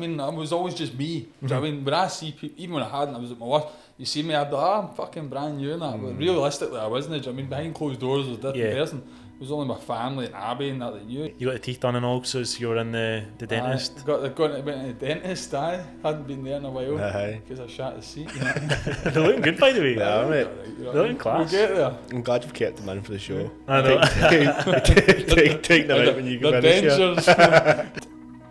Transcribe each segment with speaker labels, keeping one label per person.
Speaker 1: I mean, it was always just me. Do you know what I mean? When I see people, even when I hadn't, I was at my worst, you see me, I'd be like, I'm fucking brand new and that. But realistically, I wasn't. Do you know what I mean? Behind closed doors, I was a different person. It was only my family and Abby and that knew.
Speaker 2: You got the teeth done and all, so you were in the dentist?
Speaker 1: Went to the dentist, hadn't been there in a while because I shat the seat. You know?
Speaker 2: They're looking good, by the way.
Speaker 3: Yeah, mate.
Speaker 2: They're looking class.
Speaker 1: We'll get there.
Speaker 3: I'm glad you've kept them in for the show.
Speaker 2: I know.
Speaker 3: Take them out when you can finish.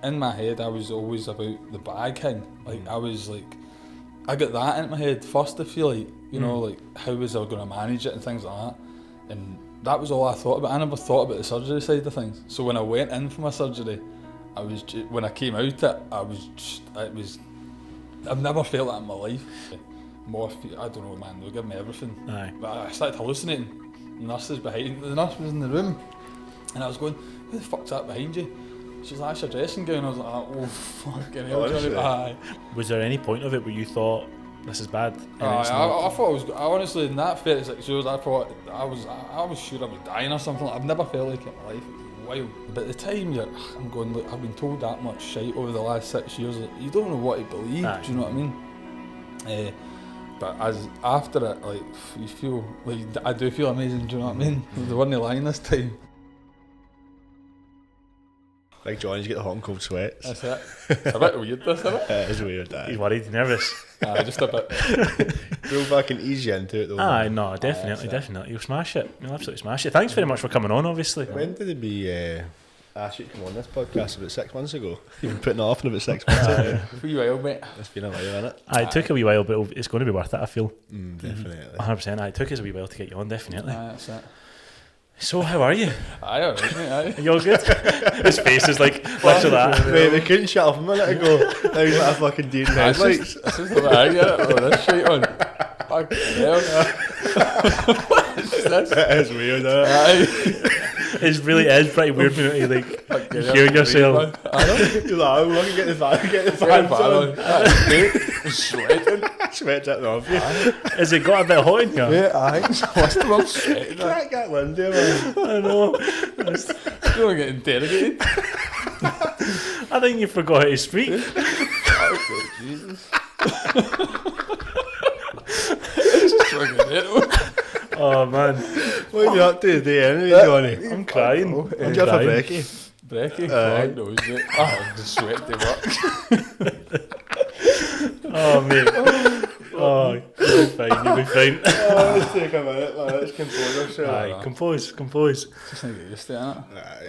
Speaker 1: In my head, I was always about the bag thing. Like, I was like, I got that in my head first, I feel like, you know, like, how was I going to manage it and things like that. And that was all I thought about. I never thought about the surgery side of things. So when I went in for my surgery, I was when I came out I've never felt that in my life. Morphine, I don't know, man, they'll give me everything.
Speaker 2: Aye.
Speaker 1: But I started hallucinating. The nurse was in the room, and I was going, who the fuck's that behind you? She's like, that's your dressing gown. I was like, oh, fucking hell, Jonny. Aye.
Speaker 2: Was there any point of it where you thought, this is bad?
Speaker 1: I thought I was. I honestly, in that 36 years, I thought I was sure I was dying or something. I've never felt like it in my life. It was wild. But at the time, I'm going, look, I've been told that much shite over the last 6 years. You don't know what to believe.
Speaker 2: Aye.
Speaker 1: Do you know what I mean? But after it, like, you feel like I do feel amazing. Do you know what I mean? They weren't lying this time.
Speaker 3: Like Johnny's got the hot and cold sweats.
Speaker 1: That's it. It's a bit weird, this, isn't it?
Speaker 3: It is weird.
Speaker 2: He's worried, nervous.
Speaker 1: Just a bit.
Speaker 3: Go back and ease you into it though.
Speaker 2: Aye, no, definitely. You'll smash it. You'll absolutely smash it. Thanks very much for coming on, obviously.
Speaker 3: When did it be asked you to come on this podcast? About 6 months ago? You've been putting it off in about 6 months.
Speaker 1: A wee while, mate.
Speaker 3: It's been a while, hasn't it?
Speaker 2: It took a wee while, but it's going to be worth it, I feel.
Speaker 3: Definitely.
Speaker 2: 100%. It took us a wee while to get you on, definitely.
Speaker 1: That's it.
Speaker 2: So, how are you?
Speaker 1: Aye, alright, mate, aye.
Speaker 2: Are you all good? His face is like, literally that.
Speaker 3: Mate, they couldn't shut up a minute ago. Now he's like a fucking deer in the headlights.
Speaker 1: This is the way I get it. Oh, this shit on. Fucking hell. What is this?
Speaker 3: It is weird, isn't it?
Speaker 1: Aye.
Speaker 2: It really is pretty weird when you like hear yourself.
Speaker 3: You're like, oh, look, get the fans on.
Speaker 1: I'm sweating.
Speaker 3: Sweat's at the off you.
Speaker 2: Has it got a bit hot in here?
Speaker 1: Yeah, aye. I'm sweating.
Speaker 3: Can't get wind there, man.
Speaker 2: I know.
Speaker 1: You're getting interrogated.
Speaker 2: I think you forgot how to speak.
Speaker 1: Oh, Jesus. Just fucking it.
Speaker 2: Oh man.
Speaker 3: What are you up to today anyway, Johnny?
Speaker 2: I'm crying.
Speaker 3: What'd you have for brekkie?
Speaker 1: Brekkie? God knows, mate. I'm just sweating to work.
Speaker 2: Oh mate. Oh, you'll be fine.
Speaker 3: Oh, let's take a minute, man. Let's compose ourselves.
Speaker 2: Aye, compose.
Speaker 1: Just need to get used to it.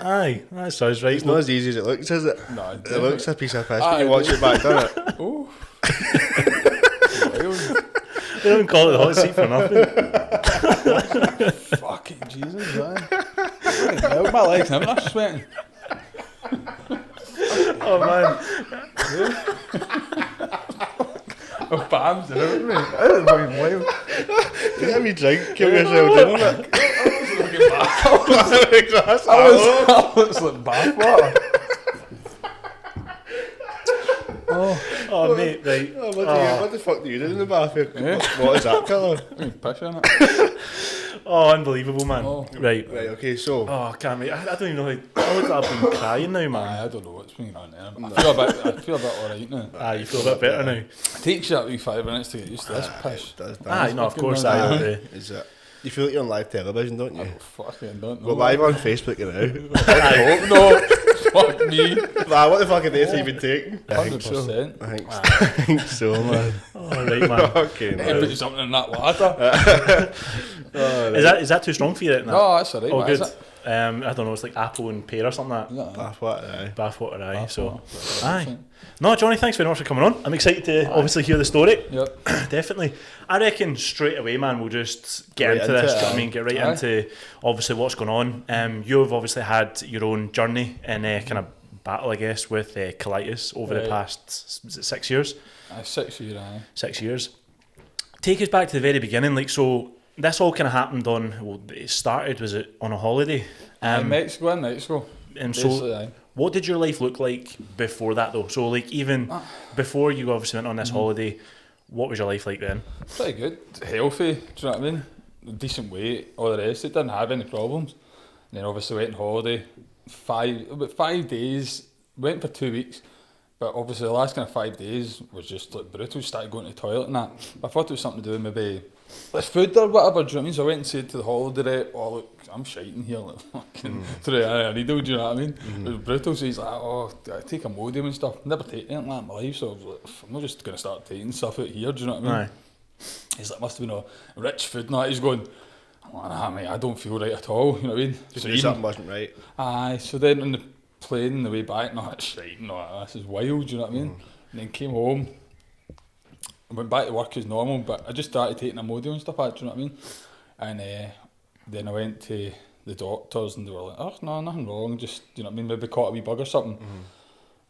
Speaker 3: Aye.
Speaker 2: That sounds right.
Speaker 3: It's not as easy as it looks, is it?
Speaker 1: No,
Speaker 3: It looks a piece of piss when you watch it back, doesn't it?
Speaker 1: Oh.
Speaker 2: They don't call it the hot seat for nothing.
Speaker 1: Fucking Jesus, man. Hell, my legs, I'm not sweating.
Speaker 2: Oh man.
Speaker 1: Oh, Bam's out, mate. That is fucking wild.
Speaker 3: Let me drink, give yourself dinner.
Speaker 1: I was like bath water.
Speaker 2: Oh mate, right.
Speaker 3: What the fuck do you do in the bath? What is that colour?
Speaker 1: Piss in it.
Speaker 2: Oh, unbelievable, man.
Speaker 1: Oh.
Speaker 3: Right, okay, so.
Speaker 2: Oh, I can't wait. I don't even know how. I look like I've been crying now, man.
Speaker 1: I don't know what's been on there. I feel a bit alright now.
Speaker 2: Ah, you feel a bit better now.
Speaker 1: It takes you that wee 5 minutes to get used to this piss.
Speaker 2: No, of course I will.
Speaker 3: Is it? You feel like you're on live television, don't you?
Speaker 1: Oh, fucking don't know.
Speaker 3: We're live on Facebook now.
Speaker 1: I hope not. Fuck me.
Speaker 3: What the fuck are they even taking?
Speaker 1: 100%.
Speaker 3: I think so, man.
Speaker 2: Oh, right, man.
Speaker 3: Okay,
Speaker 1: Hey, put something in that water.
Speaker 2: Is that too strong for you right now?
Speaker 1: No, that's alright.
Speaker 2: Oh, good.
Speaker 1: Is it?
Speaker 2: I don't know, it's like apple and pear or something like that.
Speaker 1: No.
Speaker 3: Bathwater, aye.
Speaker 2: Bathwater, aye. No, Johnny, thanks very much for coming on. I'm excited to obviously hear the story.
Speaker 1: Yep.
Speaker 2: Definitely. I reckon straight away, man, we'll just get into this. Do you know what I mean? Get right into obviously what's going on. You've obviously had your own journey and kind of battle, I guess, with colitis over the past, is it 6 years?
Speaker 1: 6 years, aye.
Speaker 2: 6 years. Take us back to the very beginning. Like, so this all kind of happened on, well, it started, was it on a holiday?
Speaker 1: Mexico.
Speaker 2: And
Speaker 1: Basically,
Speaker 2: so,
Speaker 1: aye.
Speaker 2: what did your life look like before that, though? So, like, even before you obviously went on this holiday, what was your life like then?
Speaker 1: Pretty good. Healthy, do you know what I mean? Decent weight, all the rest. It didn't have any problems. And then obviously went on holiday. About 5 days, went for 2 weeks, But obviously the last kind of 5 days was just like brutal. Started going to the toilet and that. But I thought it was something to do with maybe like food or whatever, do you know what I mean? So I went and said to the holiday rep, oh look, I'm shiting here, like fucking through a needle, do you know what I mean? It was brutal. So he's like, oh, I take Imodium and stuff. Never taken anything like that in my life, so I was like, I'm not just going to start taking stuff out here, do you know what I mean?
Speaker 2: Aye.
Speaker 1: He's like, must have been a rich food and that. He's going, I'm like, nah mate, I don't feel right at all, you know what I mean?
Speaker 3: Just knew something wasn't right.
Speaker 1: Aye, so then on the plane on the way back, no, it's right, no, this is wild, do you know what I mean? And then came home, I went back to work as normal, but I just started taking Imodium and stuff like that, do you know what I mean? And then I went to the doctors and they were like, oh no, nothing wrong, just, you know what I mean, maybe caught a wee bug or something.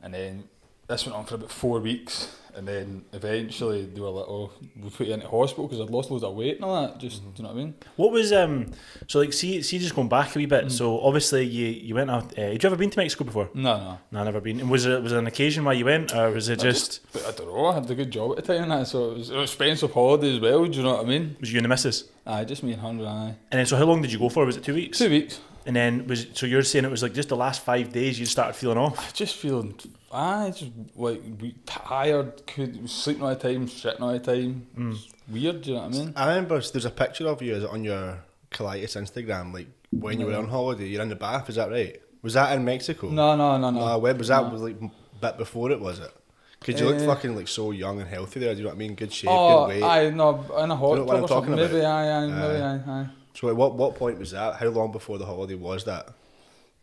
Speaker 1: And then this went on for about 4 weeks, and then eventually they were like, oh, we'll put you into hospital because I'd lost loads of weight and all that, just, do you know what I mean?
Speaker 2: What was, so like, see just going back a wee bit, so obviously you went out, had you ever been to Mexico before?
Speaker 1: No.
Speaker 2: No, never been. And was it an occasion why you went, or was it just...
Speaker 1: I don't know, I had a good job at the time and that, so it was an expensive holiday as well, do you know what I mean?
Speaker 2: Was you and the missus?
Speaker 1: Aye, just me and Hundred, aye.
Speaker 2: And then, so how long did you go for? Was it 2 weeks?
Speaker 1: 2 weeks.
Speaker 2: And then, so you're saying it was like just the last 5 days you started feeling off?
Speaker 1: I just feeling, just like tired, sleeping all the time, shitting all the time. It's weird, do you know what I mean?
Speaker 3: I remember there's a picture of you on your Colitis Instagram, like when you were on holiday, you're in the bath, is that right? Was that in Mexico?
Speaker 1: No.
Speaker 3: When was that? Was like a bit before it, was it? Because you look fucking like so young and healthy there, do you know what I mean? Good shape, good weight.
Speaker 1: Aye, no, in a hot
Speaker 3: You know what I'm talking about?
Speaker 1: maybe, aye.
Speaker 3: So at what point was that? How long before the holiday was that?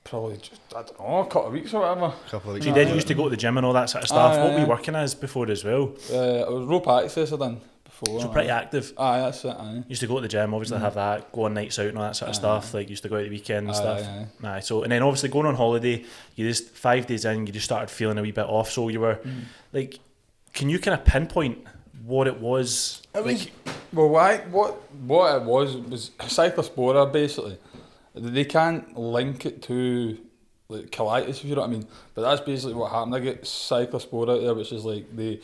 Speaker 1: Probably just, I don't know, a couple of weeks or whatever.
Speaker 3: A couple of weeks.
Speaker 2: So you used to go to the gym and all that sort of stuff. What were you
Speaker 1: aye.
Speaker 2: working as before as well?
Speaker 1: It was rope access I done before.
Speaker 2: So pretty active.
Speaker 1: Aye, that's it, aye.
Speaker 2: Used to go to the gym, obviously have that, go on nights out and all that sort of stuff. Like used to go out the weekend and stuff. Aye. So and then obviously going on holiday, you just 5 days in, you just started feeling a wee bit off. So you were like, can you kind of pinpoint what it was?
Speaker 1: It was well, what it was cyclospora basically. They can't link it to like colitis, if you know what I mean. But that's basically what happened. I get cyclospora out there, which is like they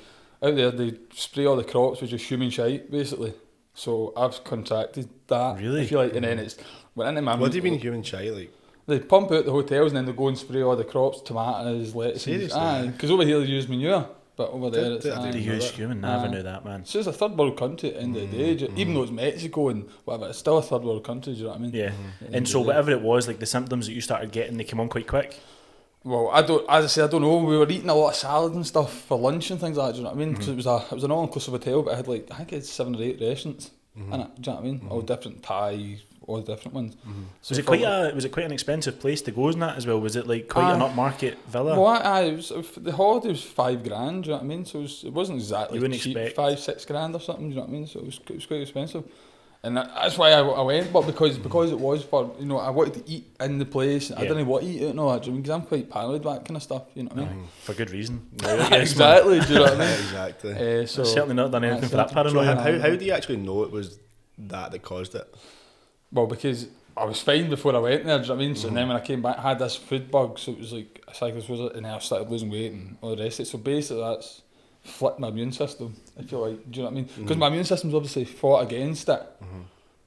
Speaker 1: spray all the crops with just human shite, basically. So I've contracted that.
Speaker 2: Really?
Speaker 1: If you like, and then it's went into my.
Speaker 3: What do you mean human shite? Like
Speaker 1: they pump out the hotels and then they go and spray all the crops, tomatoes, lettuces.
Speaker 3: Seriously?
Speaker 1: Aye, because over here they use manure. But over there it's
Speaker 2: They use human. Never knew that, man.
Speaker 1: So it's a third world country at the end of the day, even though it's Mexico and whatever, it's still a third world country, do you know what I mean?
Speaker 2: Yeah. And so whatever it was, like the symptoms that you started getting, they came on quite quick.
Speaker 1: Well, I don't know. We were eating a lot of salad and stuff for lunch and things like that, do you know what I mean? Because it was an all-inclusive hotel, but I had I think it had 7 or 8 restaurants in it, do you know what I mean? All different Thai, all different ones. So
Speaker 2: Was it quite an expensive place to go in that as well? Was it like quite an upmarket villa?
Speaker 1: Well, the holiday was $5,000, do you know what I mean? So it wasn't exactly cheap,
Speaker 2: expect
Speaker 1: 5-6 grand or something, do you know what I mean? So it was quite expensive. And that's why I went, but because it was for, I wanted to eat in the place. I didn't want to eat out and all that, because I'm quite paranoid about that kind of stuff, you know what I mean?
Speaker 2: For good reason.
Speaker 1: Exactly, do you know what I mean?
Speaker 3: Exactly.
Speaker 1: So
Speaker 2: I've certainly not done anything for that
Speaker 3: So
Speaker 2: paranoia.
Speaker 3: how do you actually know it was that caused it?
Speaker 1: Well, because I was fine before I went there, do you know what I mean? So then when I came back, I had this food bug, so it was like a cyclospora, and then I started losing weight and all the rest of it. So basically that's flipped my immune system, if you like, do you know what I mean? Because my immune system's obviously fought against it.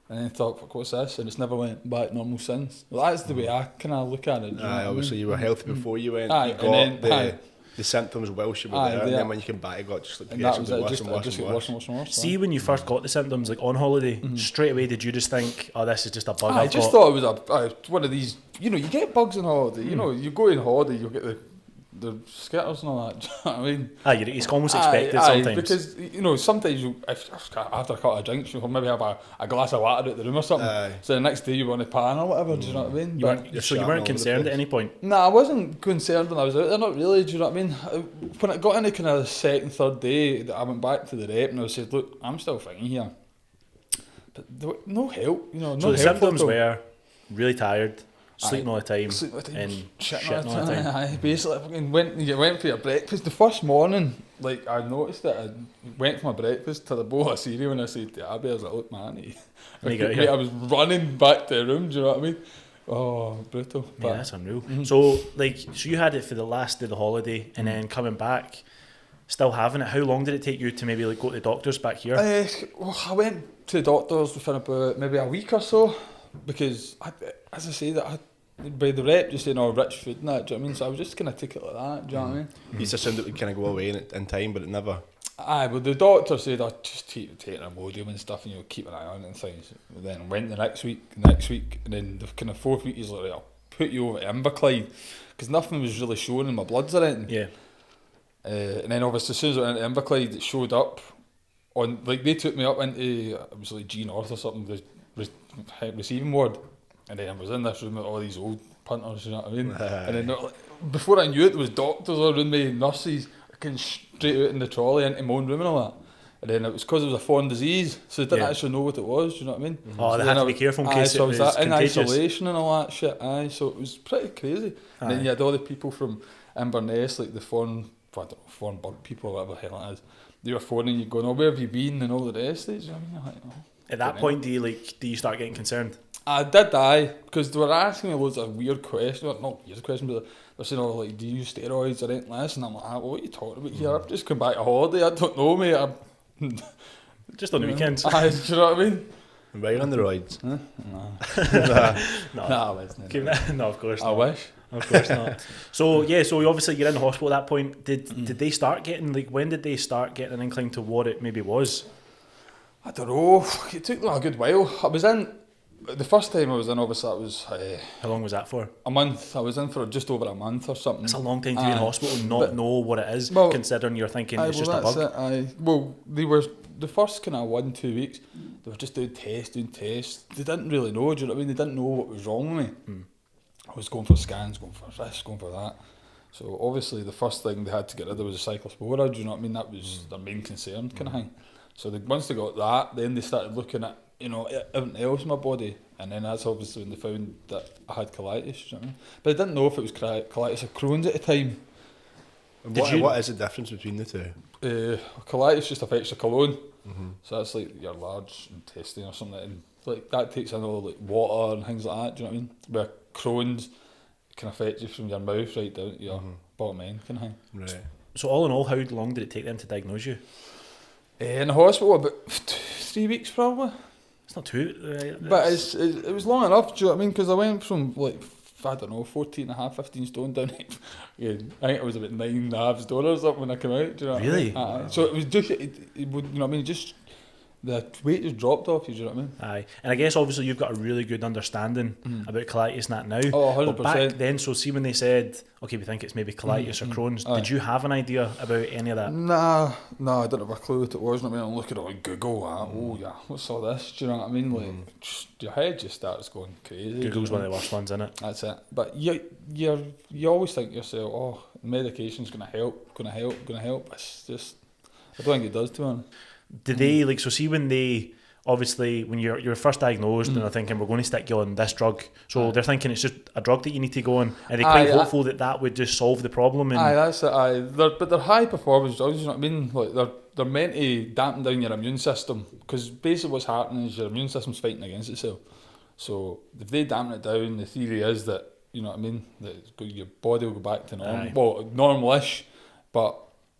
Speaker 1: And then I thought, fuck, what's this? And it's never went back normal since. Well, that's the way I kind of look at it.
Speaker 3: Obviously you were healthy before you went.
Speaker 1: Aye,
Speaker 3: you got
Speaker 1: and then,
Speaker 3: the symptoms whilst you were there, and then when you came back, it got just like progressively worse and worse.
Speaker 2: See, when you first got the symptoms, like on holiday, straight away, did you just think, oh, this is just a bug?
Speaker 1: I just thought it was one of these, you get bugs on holiday, you go on holiday, you'll get the skitters and all that, do you know what I mean?
Speaker 2: It's almost expected sometimes.
Speaker 1: Because sometimes after a couple of drinks, you'll maybe have a glass of water at the room or something. So the next day you want a pan or whatever, do you know what I mean?
Speaker 2: You weren't concerned at any point?
Speaker 1: No, I wasn't concerned when I was out there, not really, do you know what I mean? When it got into kind of the second, third day, I went back to the rep and I said, look, I'm still fine here. But there was no help, no
Speaker 2: So the
Speaker 1: help
Speaker 2: symptoms were really tired, sleeping all the time, and
Speaker 1: shitting
Speaker 2: all the time.
Speaker 1: Aye, basically, you went for your breakfast. The first morning, I noticed that I went for my breakfast to the bowl of cereal and I said to Abby, I was like, look, man, I was running back to the room, do you know what I mean? Oh, brutal.
Speaker 2: Yeah, that's unreal. So you had it for the last day of the holiday and then coming back, still having it. How long did it take you to maybe go to the doctors back here?
Speaker 1: I went to the doctors within about maybe a week or so, because as I say, that by the rep just saying, rich food and that, do you know what I mean? So I was just kind of take it like that, do you know what I mean?
Speaker 3: You just assumed it would kind of go away in time, but it never.
Speaker 1: Aye, well the doctor said, just take an Imodium and stuff and you'll keep an eye on it and things. And then went the next week, and then the kind of 4th week he's like, right, I'll put you over to Inverclyde, because nothing was really showing in my bloods or anything.
Speaker 2: Yeah.
Speaker 1: And then obviously as soon as I went into Inverclyde, it showed up on, like they took me up into, it was like G North or something, the receiving ward. And then I was in this room with all these old punters, you know what I mean? And then before I knew it, there was doctors all around me, nurses, came straight out in the trolley into my own room and all that. And then it was because it was a foreign disease, so they didn't actually know what it was, do you know what I mean?
Speaker 2: Oh,
Speaker 1: so
Speaker 2: they had to be careful in case
Speaker 1: so
Speaker 2: it was
Speaker 1: in
Speaker 2: contagious.
Speaker 1: isolation and all that shit, so it was pretty crazy. And then you had all the people from Inverness, like the foreign bug people or whatever the hell it is, they were phoning you going, where have you been and all the rest of it, do you know what I mean? Like,
Speaker 2: At that point, do you start getting concerned?
Speaker 1: I did die, because they were asking me loads of weird questions, not weird questions, but they're saying, like, do you use steroids or anything like this? And I'm like, what are you talking about here? I've just come back a holiday, I don't know, mate.
Speaker 2: Just on the weekends.
Speaker 1: Do you know what I mean?
Speaker 3: Right on the roids.
Speaker 1: Huh?
Speaker 2: No,
Speaker 1: I wasn't.
Speaker 2: No, of course not.
Speaker 1: I wish.
Speaker 2: Of course not. So obviously you're in the hospital at that point. Did they start getting, like, when did they start getting an inkling to what it maybe was?
Speaker 1: I don't know. It took them a good while. I was in, the first time I was in, obviously, it was
Speaker 2: How long was that for?
Speaker 1: a month. I was in for just over a month or something.
Speaker 2: It's a long time to be in hospital and not know what it is, considering you're thinking it's just a bug.
Speaker 1: They were, the first kind of 1-2 weeks, they were just doing tests. They didn't really know, do you know what I mean? They didn't know what was wrong with me. I was going for scans, going for this, going for that. So obviously the first thing they had to get rid of was a cyclospora, do you know what I mean? That was their main concern kind of thing. So once they got that, then they started looking at, everything else in my body, and then that's obviously when they found that I had colitis, you know what I mean? But I didn't know if it was colitis or Crohn's at the time.
Speaker 3: What is the difference between the two?
Speaker 1: Colitis just affects the colon, so that's like your large intestine or something, and like that takes in all like water and things like that, do you know what I mean? Where Crohn's can affect you from your mouth right down to your bottom end kind of thing.
Speaker 3: Right.
Speaker 2: So all in all, how long did it take them to diagnose you?
Speaker 1: In the hospital, about 3 weeks probably.
Speaker 2: It's not too...
Speaker 1: But it was long enough, do you know what I mean? Because I went from, like, I don't know, 14.5, 15 stone down to, I think it was about 9.5 stone or something when I came out, do you know
Speaker 2: Really?
Speaker 1: what I mean? So it was just, it would, you know what I mean, just, the weight just dropped off you, do you know what I mean?
Speaker 2: Aye. And I guess obviously you've got a really good understanding about colitis and that now.
Speaker 1: Oh, 100%.
Speaker 2: But back then, so see when they said, okay, we think it's maybe colitis or Crohn's, did you have an idea about any of that?
Speaker 1: Nah, I didn't have a clue what it was. I mean, I'm looking at it on Google, oh yeah, what's all this, do you know what I mean? Like, just, your head just starts going crazy.
Speaker 2: Google's one of the worst ones, isn't it?
Speaker 1: That's it. But you always think to yourself, oh, medication's going to help. It's just, I don't think it does, to be honest.
Speaker 2: Did they, like, so see when they, obviously, when you're first diagnosed and they're thinking, we're going to stick you on this drug, so they're thinking it's just a drug that you need to go on, and they're quite hopeful that would just solve the problem. And
Speaker 1: that's it, but they're high performance drugs, you know what I mean? Like, they're meant to dampen down your immune system, because basically what's happening is your immune system's fighting against itself. So if they dampen it down, the theory is that, you know what I mean, that your body will go back to normal, well, normal-ish, but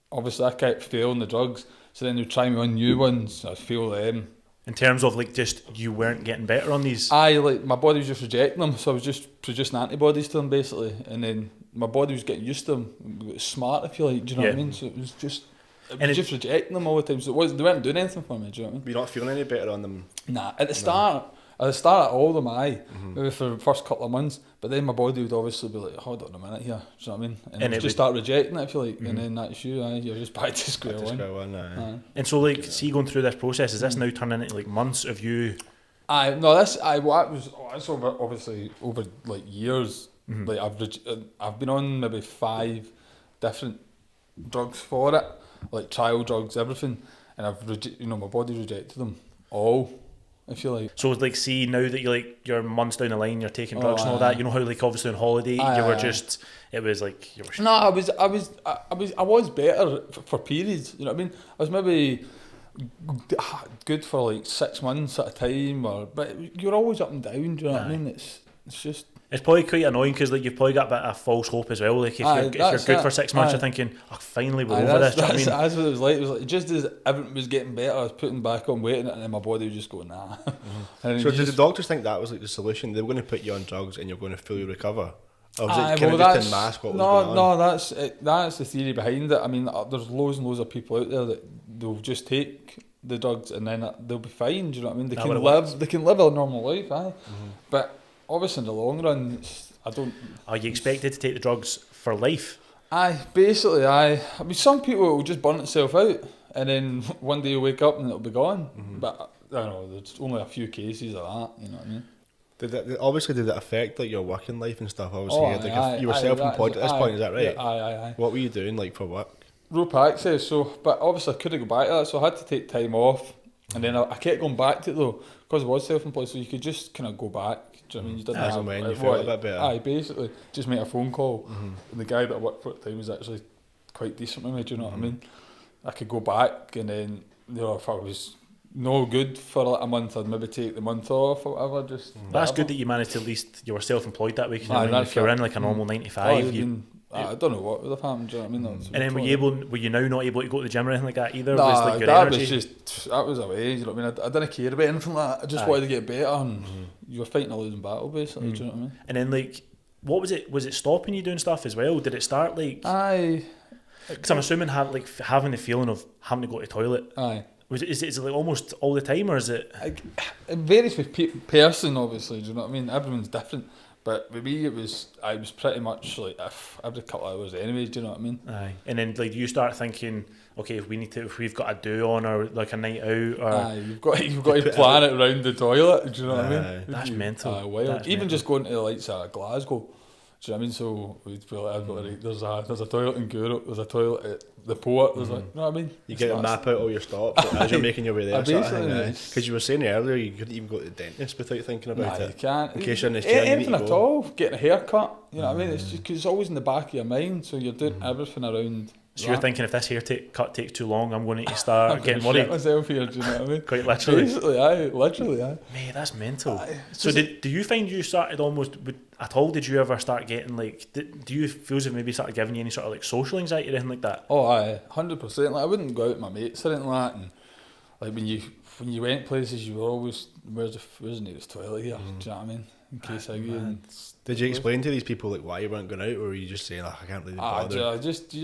Speaker 1: obviously I kept failing the drugs, so then they try me on new ones, I fail them.
Speaker 2: In terms of, like, just you weren't getting better on these?
Speaker 1: Like, my body was just rejecting them, so I was just producing antibodies to them, basically, and then my body was getting used to them. It was smart, if you like, do you know what I mean? So it was just rejecting them all the time, so they weren't doing anything for me, do you know what I mean?
Speaker 3: Were you not feeling any better on them?
Speaker 1: Nah, at the start, all of them, maybe for the first couple of months, but then my body would obviously be like, hold on a minute here, do you know what I mean? And it would just start rejecting it, if you like, and then that's you're just back to square one.
Speaker 2: And so, like, see, going through this process, is this now turning into, like, months of you?
Speaker 1: That's obviously over, like, years. Like, I've been on maybe 5 different drugs for it, like trial drugs, everything, and my body rejected them all. I feel like.
Speaker 2: So, like, see, now that you're months down the line, you're taking drugs and all that, you know how, like, obviously on holiday you were just, it was like you were.
Speaker 1: No, I was better for periods. You know what I mean? I was maybe good for like 6 months at a time, but you're always up and down. Do you know what I mean? It's just.
Speaker 2: It's probably quite annoying because like you've probably got a bit of false hope as well. Like if you're good for 6 months, you're thinking, oh, finally we're over this.
Speaker 1: That's what it was like. It was like just as everything was getting better, I was putting back on weight, and then my body was just going nah.
Speaker 3: So did the doctors think that was like the solution? They were going to put you on drugs and you're going to fully recover? Or was it kind of just to mask what was going on?
Speaker 1: No, that's the theory behind it. I mean, there's loads and loads of people out there that they'll just take the drugs and then they'll be fine. Do you know what I mean? They can live a normal life, but obviously in the long run, I don't.
Speaker 2: Are you expected to take the drugs for life?
Speaker 1: Basically, I mean, some people will just burn itself out, and then one day you wake up and it'll be gone. But I don't know. There's only a few cases of that. You know what I mean?
Speaker 3: Did that affect like your working life and stuff? Obviously, you were self-employed at this point. Is that right?
Speaker 1: Yeah, aye.
Speaker 3: What were you doing like for work?
Speaker 1: Rope access. So, but obviously I couldn't go back to that, so I had to take time off, and then I kept going back to it though because I was self-employed. So you could just kind of go back. Do you know what I mean? You didn't
Speaker 3: as and when you felt a bit better.
Speaker 1: Aye, basically just make a phone call, and the guy that I worked for at the time was actually quite decent with me. Do you know what I mean? I could go back, and then if I was no good for like a month, I'd maybe take the month off or whatever.
Speaker 2: That's good that you managed to at least you were self-employed that week. If you're in like a normal 9 to 5,
Speaker 1: I don't know what would have happened. Do you know what I mean?
Speaker 2: And then were you now not able to go to the gym or anything like that either?
Speaker 1: Nah,
Speaker 2: was like your
Speaker 1: that
Speaker 2: energy?
Speaker 1: that was a way. You know what I mean? I didn't care about anything like that. I just wanted to get better, and you were fighting a losing battle basically. Do you know what I mean?
Speaker 2: And then like, what was it? Was it stopping you doing stuff as well? Did it start like? Because I'm assuming having the feeling of having to go to the toilet. Is it like almost all the time, or is it?
Speaker 1: It varies with person, obviously. Do you know what I mean? Everyone's different. But with me, I was pretty much like every couple of hours anyway. Do you know what I mean?
Speaker 2: Aye. And then like you start thinking, okay, if we've got a do on or like a night out, or
Speaker 1: you've got to plan it around the toilet. Do you know what I mean?
Speaker 2: That's mental.
Speaker 1: Wild. Even just going to the likes of Glasgow. Do you know what I mean? So we'd be like, there's a toilet in Gourock, there's a toilet at the port, there's like, you know what I mean?
Speaker 3: You get to map out all your stops as you're making your way there. Because you were saying earlier, you couldn't even go to the dentist without thinking about it.
Speaker 1: You can't.
Speaker 3: In case you're in this chair,
Speaker 1: anything at all. Getting a haircut, you know what I mean? It's just because it's always in the back of your mind, so you're doing everything around.
Speaker 2: So you're thinking if this haircut takes too long, I'm going to start getting worried.
Speaker 1: I'm myself here, do you know what I mean?
Speaker 2: Quite literally.
Speaker 1: Basically, literally.
Speaker 2: Mate, that's mental. So do you find you started almost at all? Did you ever start getting like? Do you feel as if maybe started giving you any sort of like social anxiety or anything like that?
Speaker 1: Oh, 100%. Like I wouldn't go out with my mates or anything like that. And like when you went places, you were always where's the nearest toilet here? Do you know what I mean? In case
Speaker 3: did you explain to these people like why you weren't going out, or were you just saying, I can't really bother?
Speaker 1: You just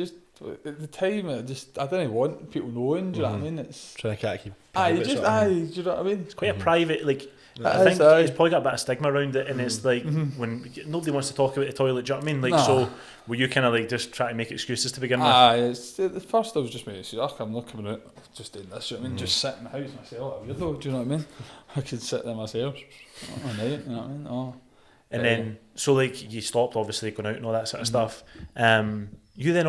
Speaker 1: at the time, I didn't want people knowing. Do you know what I mean? It's
Speaker 3: trying to keep.
Speaker 1: Do you know what I mean?
Speaker 2: It's quite a private like. I think it's probably got a bit of stigma around it, and it's like when nobody wants to talk about the toilet. Do you know what I mean? Like, so were you kind of like just trying to make excuses to begin with?
Speaker 1: It's at first I was just making excuses. I'm not coming out, just doing this. Do you know what I mean? Just sitting in the house myself, a weirdo. Do you know what I mean? I could sit there myself all night. You know what I mean?
Speaker 2: And then so like you stopped obviously going out and all that sort of stuff. You then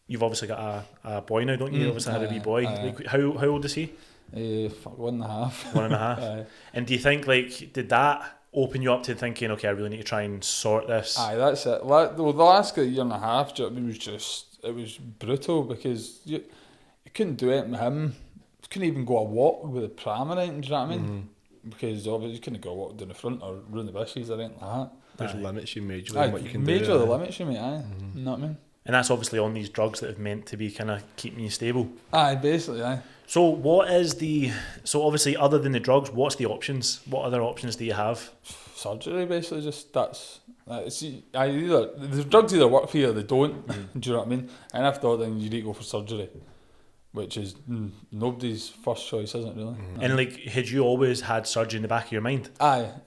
Speaker 2: you've obviously got a boy now, don't you? You obviously had a wee boy. Like how old is he?
Speaker 1: 1.5.
Speaker 2: 1.5. And do you think like did that open you up to thinking, okay, I really need to try and sort this?
Speaker 1: That's it. The last year and a half, do you know what I mean, it was brutal because you couldn't do anything with him. You couldn't even go a walk with a pram or anything. Do you know what I mean? Because obviously you couldn't go a walk down the front or run the bushes or anything like that.
Speaker 3: There's limits you majorly what you can do.
Speaker 1: Majorly limits you, mate. You know what I mean?
Speaker 2: And that's obviously on these drugs that have meant to be kind of keeping you stable.
Speaker 1: Basically.
Speaker 2: So so obviously other than the drugs, what's the options? What other options do you have?
Speaker 1: Surgery, basically. Just either the drugs either work for you or they don't. Do you know what I mean? And if not, then you need to go for surgery, which is nobody's first choice, isn't it? Really?
Speaker 2: And like, had you always had surgery in the back of your mind?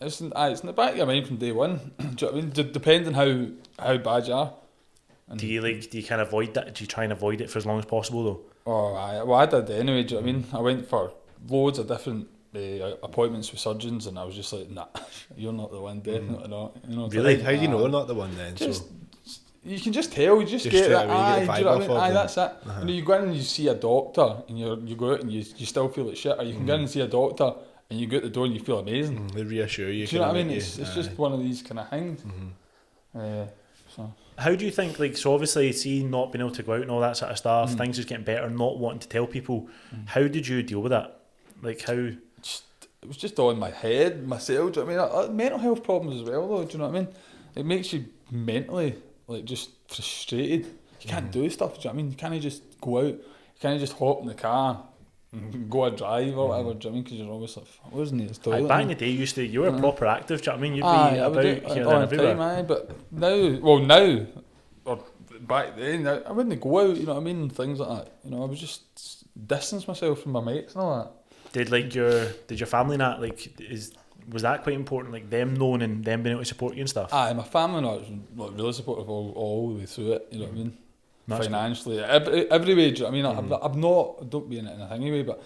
Speaker 1: It's in the back of your mind from day one. Do you know what I mean? Depending how bad you are. And
Speaker 2: do you kind of avoid that? Do you try and avoid it for as long as possible though?
Speaker 1: I did anyway. Do you know what I mean? I went for loads of different appointments with surgeons, and I was just like, nah, you're not the one, definitely not. You know,
Speaker 3: really? How do you know they're not the one then?
Speaker 1: You can just tell. You just get that. Do you know what I mean? That's it. You know, you go in and you see a doctor, and you go out and you still feel like shit, or you can go in and see a doctor, and you go out the door and you feel amazing.
Speaker 3: They reassure you.
Speaker 1: Do you know what I mean? It's just one of these kind of things. So.
Speaker 2: How do you think, like, so obviously, see, not being able to go out and all that sort of stuff, things just getting better, not wanting to tell people. How did you deal with that? Like, how?
Speaker 1: it was just all in my head, myself. Do you know what I mean? Mental health problems as well, though. Do you know what I mean? It makes you mentally like just frustrated. You can't do stuff. Do you know what I mean? You can't just go out. You can't just hop in the car and go a drive or whatever. Do you know what I mean? Because you're always like, I wasn't in this toilet.
Speaker 2: Back in the day, you were proper active. Do you know what I mean? You'd be about here and everywhere.
Speaker 1: But now, or back then, I wouldn't go out. You know what I mean? And things like that. You know, I was just distance myself from my mates and all that.
Speaker 2: Did your family not was that quite important? Like them knowing and them being able to support you and stuff.
Speaker 1: My family was like really supportive all the way through it. You know what I mean?
Speaker 2: That's
Speaker 1: financially, every way. Do you know what I mean? I've not, don't be in it in a thingy way, but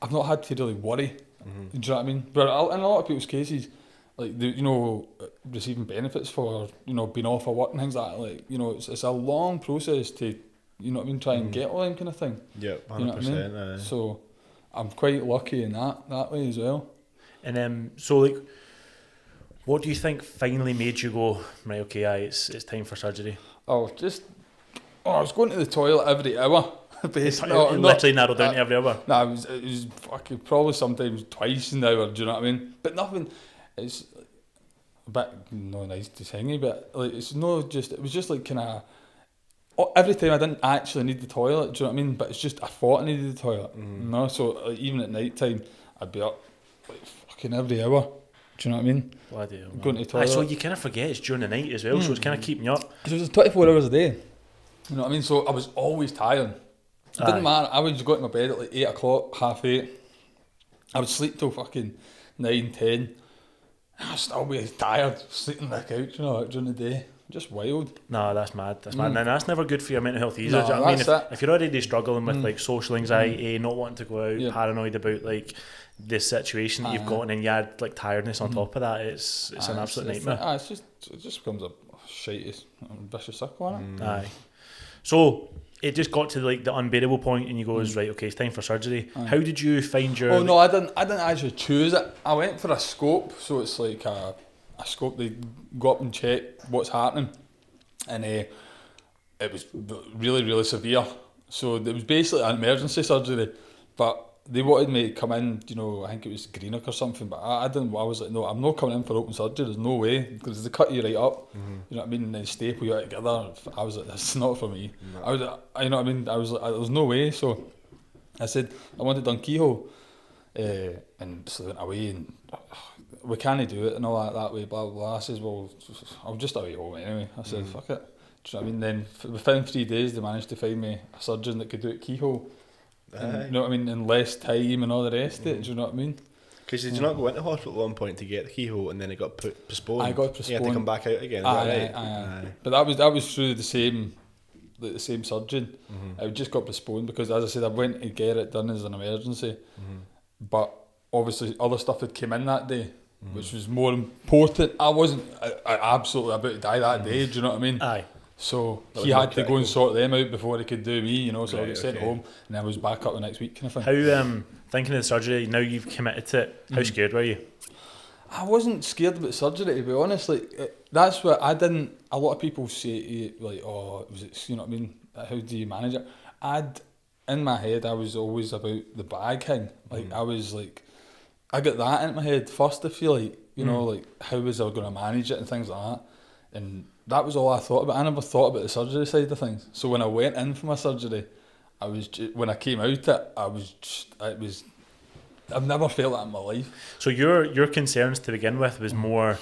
Speaker 1: I've not had to really worry. Do you know what I mean? But in a lot of people's cases, like receiving benefits for being off of work and things like that. Like it's a long process to what I mean, try and get all them kind of thing.
Speaker 3: Yeah, 100%.
Speaker 1: You know what I mean? So I'm quite lucky in that way as well.
Speaker 2: And so like, what do you think finally made you go, right? Okay, it's time for surgery.
Speaker 1: I was going to the toilet every hour. Basically,
Speaker 2: literally narrowed down to every hour.
Speaker 1: No, it was fucking probably sometimes twice an hour. Do you know what I mean? But nothing. It's a bit nice to sing, but like it was just like kind of. Every time I didn't actually need the toilet. Do you know what I mean? But it's just I thought I needed the toilet. So like, even at night time, I'd be up like fucking every hour. Do you know what I mean?
Speaker 2: Bloody hell,
Speaker 1: going to the toilet.
Speaker 2: So you kind of forget it's during the night as well. So it's kind of keeping you up.
Speaker 1: So it was 24 hours a day. You know what I mean? So I was always tired. It didn't matter. I would just go to my bed at like 8 o'clock, 7:30. I would sleep till fucking 9, 10. I'd still be tired, sleeping on the couch, during the day. Just wild.
Speaker 2: No, that's mad. That's mad. And that's never good for your mental health either.
Speaker 1: No,
Speaker 2: Do you know what I mean?
Speaker 1: it.
Speaker 2: If you're already struggling with like social anxiety, not wanting to go out, paranoid about like this situation that you've got, and then you add like tiredness on top of that, it's an absolute nightmare.
Speaker 1: It just becomes a shitty, vicious circle, isn't it?
Speaker 2: Aye. So it just got to like the unbearable point, and you goes, right, okay, it's time for surgery. How did you find your?
Speaker 1: Oh no, I didn't actually choose it. I went for a scope, so it's like a scope. They go up and check what's happening, and it was really, really severe. So it was basically an emergency surgery, but they wanted me to come in. I think it was Greenock or something, but I didn't. I was like, no, I'm not coming in for open surgery. There's no way, because they cut you right up. You know what I mean? And they staple you together. I was like, this is not for me. No. I was, you know what I mean? I was like, there's no way. So I said I wanted done keyhole, and so they went away and we can't do it and all that way. Blah blah blah. I says, well, I'm just away home anyway. I said, fuck it. Do you know what I mean? Then within 3 days, they managed to find me a surgeon that could do it keyhole. And, you know what I mean, in less time and all the rest of it. Do you know what I mean? Because
Speaker 3: did you not go into hospital at one point to get the keyhole, and then it got postponed?
Speaker 1: I got postponed.
Speaker 3: You had to come back out again.
Speaker 1: Aye. But that was through the same surgeon. It just got postponed because, as I said, I went to get it done as an emergency. But obviously, other stuff had come in that day, which was more important. I wasn't absolutely about to die that day. Do you know what I mean?
Speaker 2: Aye.
Speaker 1: So he had to go and sort them out before he could do me, so I got sent home, and I was back up the next week kind of thing.
Speaker 2: How, thinking of the surgery, now you've committed to it, how scared were you?
Speaker 1: I wasn't scared about surgery, to be honest. That's what I didn't. A lot of people say to you, like, oh, was it, you know what I mean? How do you manage it? In my head, I was always about the bag thing. Like, I was like, I got that into my head first, I feel like, like, how was I going to manage it and things like that. And that was all I thought about. I never thought about the surgery side of things. So when I went in for my surgery, when I came out I've never felt that in my life.
Speaker 2: So your concerns to begin with was more,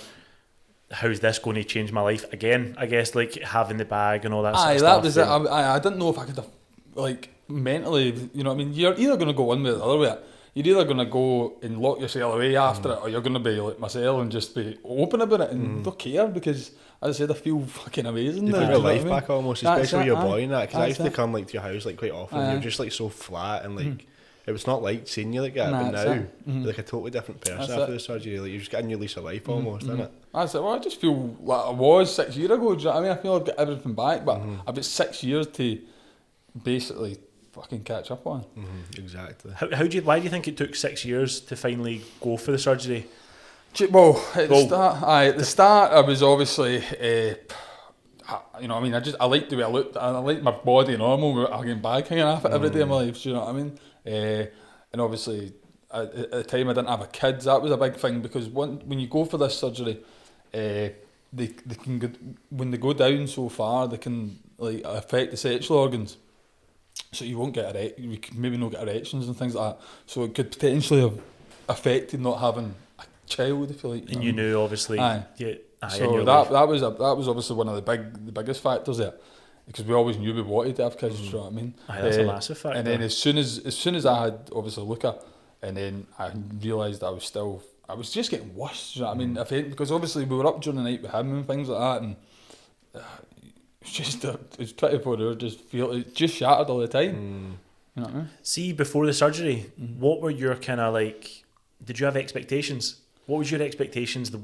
Speaker 2: how's this going to change my life again? I guess, like having the bag and all that sort of stuff.
Speaker 1: That was it. I didn't know if I could have, like, mentally, you know what I mean? You're either going to go one way or the other way. You're either going to go and lock yourself away after it, or you're going to be like myself and just be open about it and don't care, because, as I said, I feel fucking amazing.
Speaker 3: You
Speaker 1: now,
Speaker 3: put your life
Speaker 1: what I mean?
Speaker 3: back almost, especially with your boy and that, because I used to
Speaker 1: it.
Speaker 3: come like to your house like quite often, and you're just like so flat, and like it was not like seeing you like that, but now you're like a totally different person after the surgery. Like, you've just got a new lease of life almost, isn't it?
Speaker 1: That's it. Well, I just feel like I was 6 years ago. Do you know what I mean? I feel I've got everything back, but I've got 6 years to basically fucking catch up on.
Speaker 3: Exactly.
Speaker 2: Why do you think it took 6 years to finally go for the surgery?
Speaker 1: Well, at the start, I was obviously, you know what I mean, I liked the way I looked, I liked my body normal, without having bag hanging off it every day of my life, do you know what I mean? And obviously, at the time I didn't have a kid. That was a big thing, because when you go for this surgery, they can go, when they go down so far, they can like affect the sexual organs. So you won't get you could maybe not get erections and things like that. So it could potentially have affected not having a child, if you like.
Speaker 2: And you knew, obviously.
Speaker 1: So that was obviously one of the biggest factors there, because we always knew we wanted to have kids. You know what I mean?
Speaker 2: That's a massive factor.
Speaker 1: And then as soon as I had obviously Luca, and then I realised I was just getting worse. You know what I mean? I think because obviously we were up during the night with him and things like that, and it was 24 hours. It just shattered all the time. You know what I mean?
Speaker 2: See, before the surgery, what were your kind of like? Did you have expectations? What was your expectations? The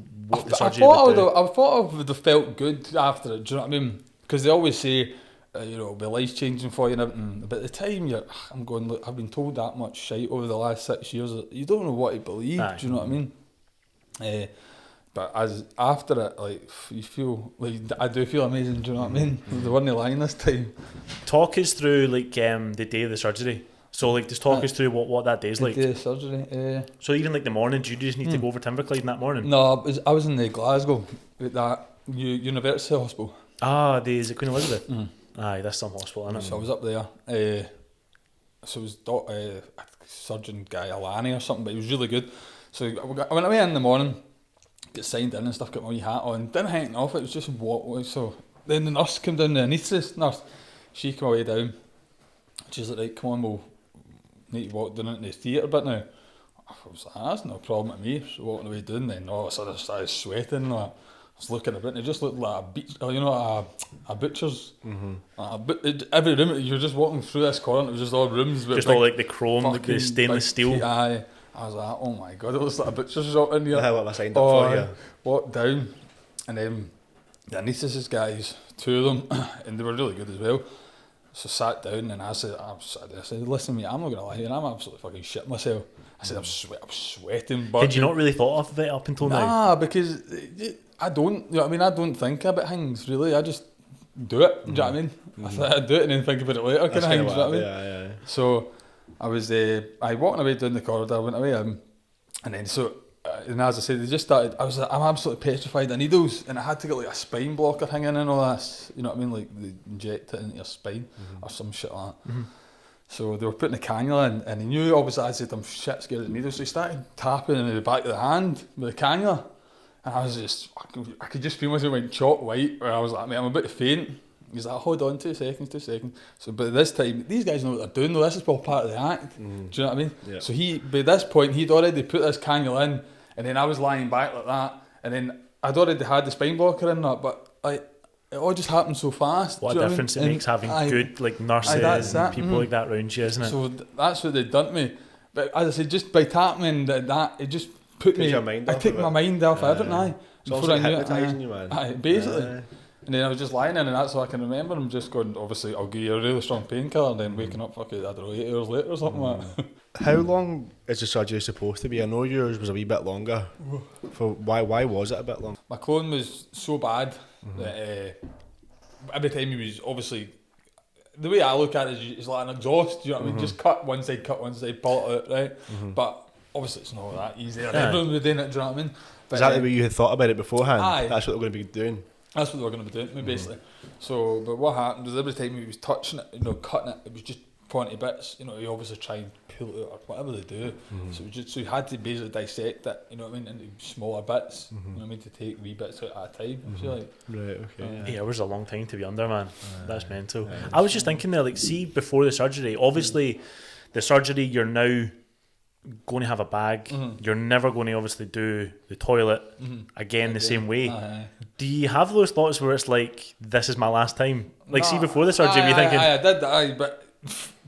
Speaker 2: surgery would do?
Speaker 1: I thought I would have felt good after it. Do you know what I mean? Because they always say, it'll be life changing for you and everything. But at the time, I'm going, look, I've been told that much shite over the last 6 years. You don't know what to believe. Do you know what I mean? But after it, like, you feel like I do feel amazing. Do you know what I mean? They weren't lying this time.
Speaker 2: Talk us through like the day of the surgery. So like, just talk us through what that day's like.
Speaker 1: The day of surgery.
Speaker 2: So even like the morning, do you just need to go over Timberclyde that morning?
Speaker 1: No, I was in the Glasgow at that University Hospital.
Speaker 2: Is it Queen Elizabeth? Aye, that's some hospital, isn't it?
Speaker 1: So I was up there. So it was surgeon guy Alani or something, but he was really good. So I went away in the morning, get signed in and stuff, got my wee hat on, didn't hang off, it was just walk. So then the nurse came down, the anaesthetist nurse, she came away down. She's like, right, come on, we'll need to walk down into the theatre bit now. I was like, that's no problem to me. So walking away down, then all of a sudden I started sweating. Like, I was looking about and it just looked like a butcher's. Every room, you're just walking through this corridor, it was just all rooms.
Speaker 2: Just all like the chrome, like the stainless steel.
Speaker 1: Aye. I was like, oh my god, it looks like a butcher's shop in here.
Speaker 3: That's what I signed up for you.
Speaker 1: Walked down, and then the anaesthetist guys, 2 of them, and they were really good as well. So sat down and I said, listen mate, I'm not going to lie here, I'm absolutely fucking shit myself. I said, I'm sweating.
Speaker 2: Had you not really thought of it up until now?
Speaker 1: Nah, because I don't, you know what I mean, I don't think about things really, I just do it, do you know what I mean? I do it and then think about it later, kind of thing, do you know what I mean?
Speaker 3: Yeah.
Speaker 1: So I was, I walked away down the corridor, I went away, and then and as I said, they just started, I'm absolutely petrified of needles, and I had to get like a spine blocker hanging in all this, you know what I mean, like they inject it into your spine or some shit like that. So they were putting a cannula in, and he knew, obviously I said I'm shit scared of needles, so he started tapping in the back of the hand with the cannula, and I was just, I could just feel myself went chalk white, where I was like, mate, I'm a bit faint. He's like, hold on, 2 seconds. So by this time, these guys know what they're doing though, this is all part of the act, do you know what I mean? Yeah. So by this point, he'd already put this cannula in, and then I was lying back like that, and then I'd already had the spine blocker in that, but it all just happened so fast.
Speaker 2: What a difference it makes having good like nurses and people like that around you, isn't it?
Speaker 1: So that's what they'd done to me. But as I said, just by tapping that, it just put me. I took my mind off everything.
Speaker 3: It's also like hypnotising you, man.
Speaker 1: Basically. And then I was just lying in, and that's all I can remember. I'm just going, obviously, I'll give you a really strong painkiller, and then waking up fucking, I don't know, 8 hours later or something like that.
Speaker 3: How long is the surgery supposed to be? I know yours was a wee bit longer. Why was it a bit long?
Speaker 1: My clone was so bad that every time he was, obviously, the way I look at it is like an exhaust, do you know what I mean? Just cut one side, pull it out, right? But obviously it's not that easy. Everyone was doing it, do you know what I mean? But,
Speaker 3: is that the way you had thought about it beforehand?
Speaker 1: Aye.
Speaker 3: That's what they're going to be doing?
Speaker 1: That's what they were going to be doing, basically. So, but what happened was every time he was touching it, cutting it, it was just falling to bits. You obviously try and pull it out or whatever they do. So you had to basically dissect it, you know what I mean, into smaller bits. You know what I mean, to take wee bits out at a time. I feel like.
Speaker 3: Right. Okay.
Speaker 2: 8 hours is a long time to be under, man. That's mental. I was just thinking there, like, see, before the surgery, obviously, the surgery, you're now going to have a bag. You're never going to obviously do the toilet again the same way. Do you have those thoughts where it's like, this is my last time? Like, see, before the surgery, you're thinking...
Speaker 1: I did, but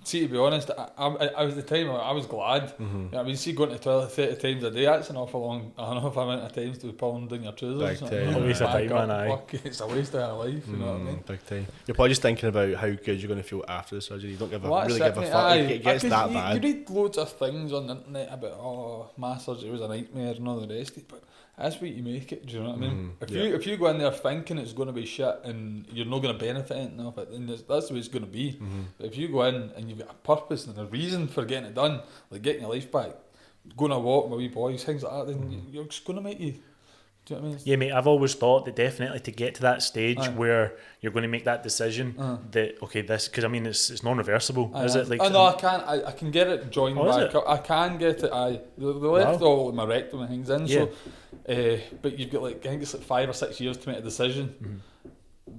Speaker 1: see, to be honest, I was the time, I was glad. You know what I mean, see, going to the toilet 30 times a day, that's an awful long, amount of times to be pulling down your trousers.
Speaker 3: A
Speaker 2: waste of time, man.
Speaker 1: It's a waste of your life, you know what I mean?
Speaker 3: Big time. You're probably just thinking about how good you're going to feel after the surgery. You don't really give a fuck. It gets that bad.
Speaker 1: You read loads of things on the internet about, my surgery was a nightmare and all the rest of it, but that's what you make it, do you know what I mean? If you go in there thinking it's going to be shit and you're not going to benefit anything off it, then that's the way it's going to be. But if you go in and you've got a purpose and a reason for getting it done, like getting your life back, going to walk with my wee boys, things like that, then you're just going to make you. Do you know what I mean?
Speaker 2: Yeah, mate, I've always thought that definitely to get to that stage where you're going to make that decision that, okay, this, because I mean, it's non-reversible, is it? Like,
Speaker 1: no, I can get it joined back up. I can get it, the left all my rectum and things in, so, but you've got like, I think it's like 5 or 6 years to make a decision,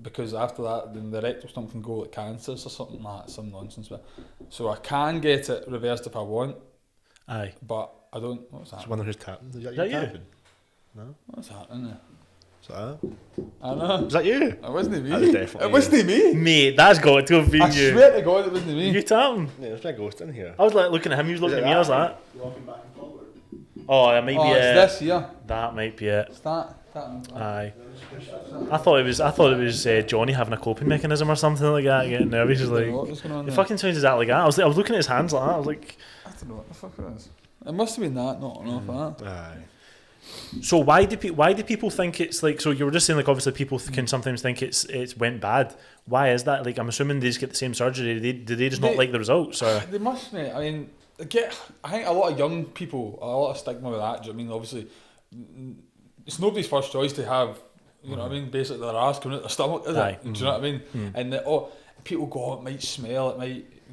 Speaker 1: because after that, then the rectal stump can go like cancers or something like that, some nonsense, but, so I can get it reversed if I want, but I don't, what's that?
Speaker 3: I was wondering who's tapping. Is that you tapping? No.
Speaker 1: What's happening there?
Speaker 3: Is that?
Speaker 1: I know.
Speaker 3: Is that you?
Speaker 1: It wasn't me.
Speaker 3: That was definitely
Speaker 1: it wasn't me.
Speaker 2: Mate, that's got to have been you.
Speaker 1: I swear to God it wasn't me.
Speaker 2: You tapping?
Speaker 3: Yeah, there's no ghost in here.
Speaker 2: I was like looking at him, he was looking at me, I was like...
Speaker 3: Walking back and forward.
Speaker 2: Oh, that might be
Speaker 1: it. It's this here.
Speaker 2: That might be it.
Speaker 1: It's that.
Speaker 2: Aye. I thought it was Jonny having a coping mechanism or something like that, getting nervous. He's like,
Speaker 1: what was going on
Speaker 2: it
Speaker 1: there?
Speaker 2: fucking sounds exactly like that. I was looking at his hands like that. I was like,
Speaker 1: I don't know what the fuck it is. It must have been that, not enough that.
Speaker 3: Aye.
Speaker 2: so why do people think it's like? So you were just saying like obviously people can sometimes think it's went bad. Why is that? Like I'm assuming they just get the same surgery. Do they just not like the results? Or
Speaker 1: They must, mate. I mean, I think a lot of young people, a lot of stigma with that. Do you know what I mean? Obviously, it's nobody's first choice to have. You know what I mean? Basically, their ass coming out their stomach, is it? Do you know what I mean? And people go, it might smell.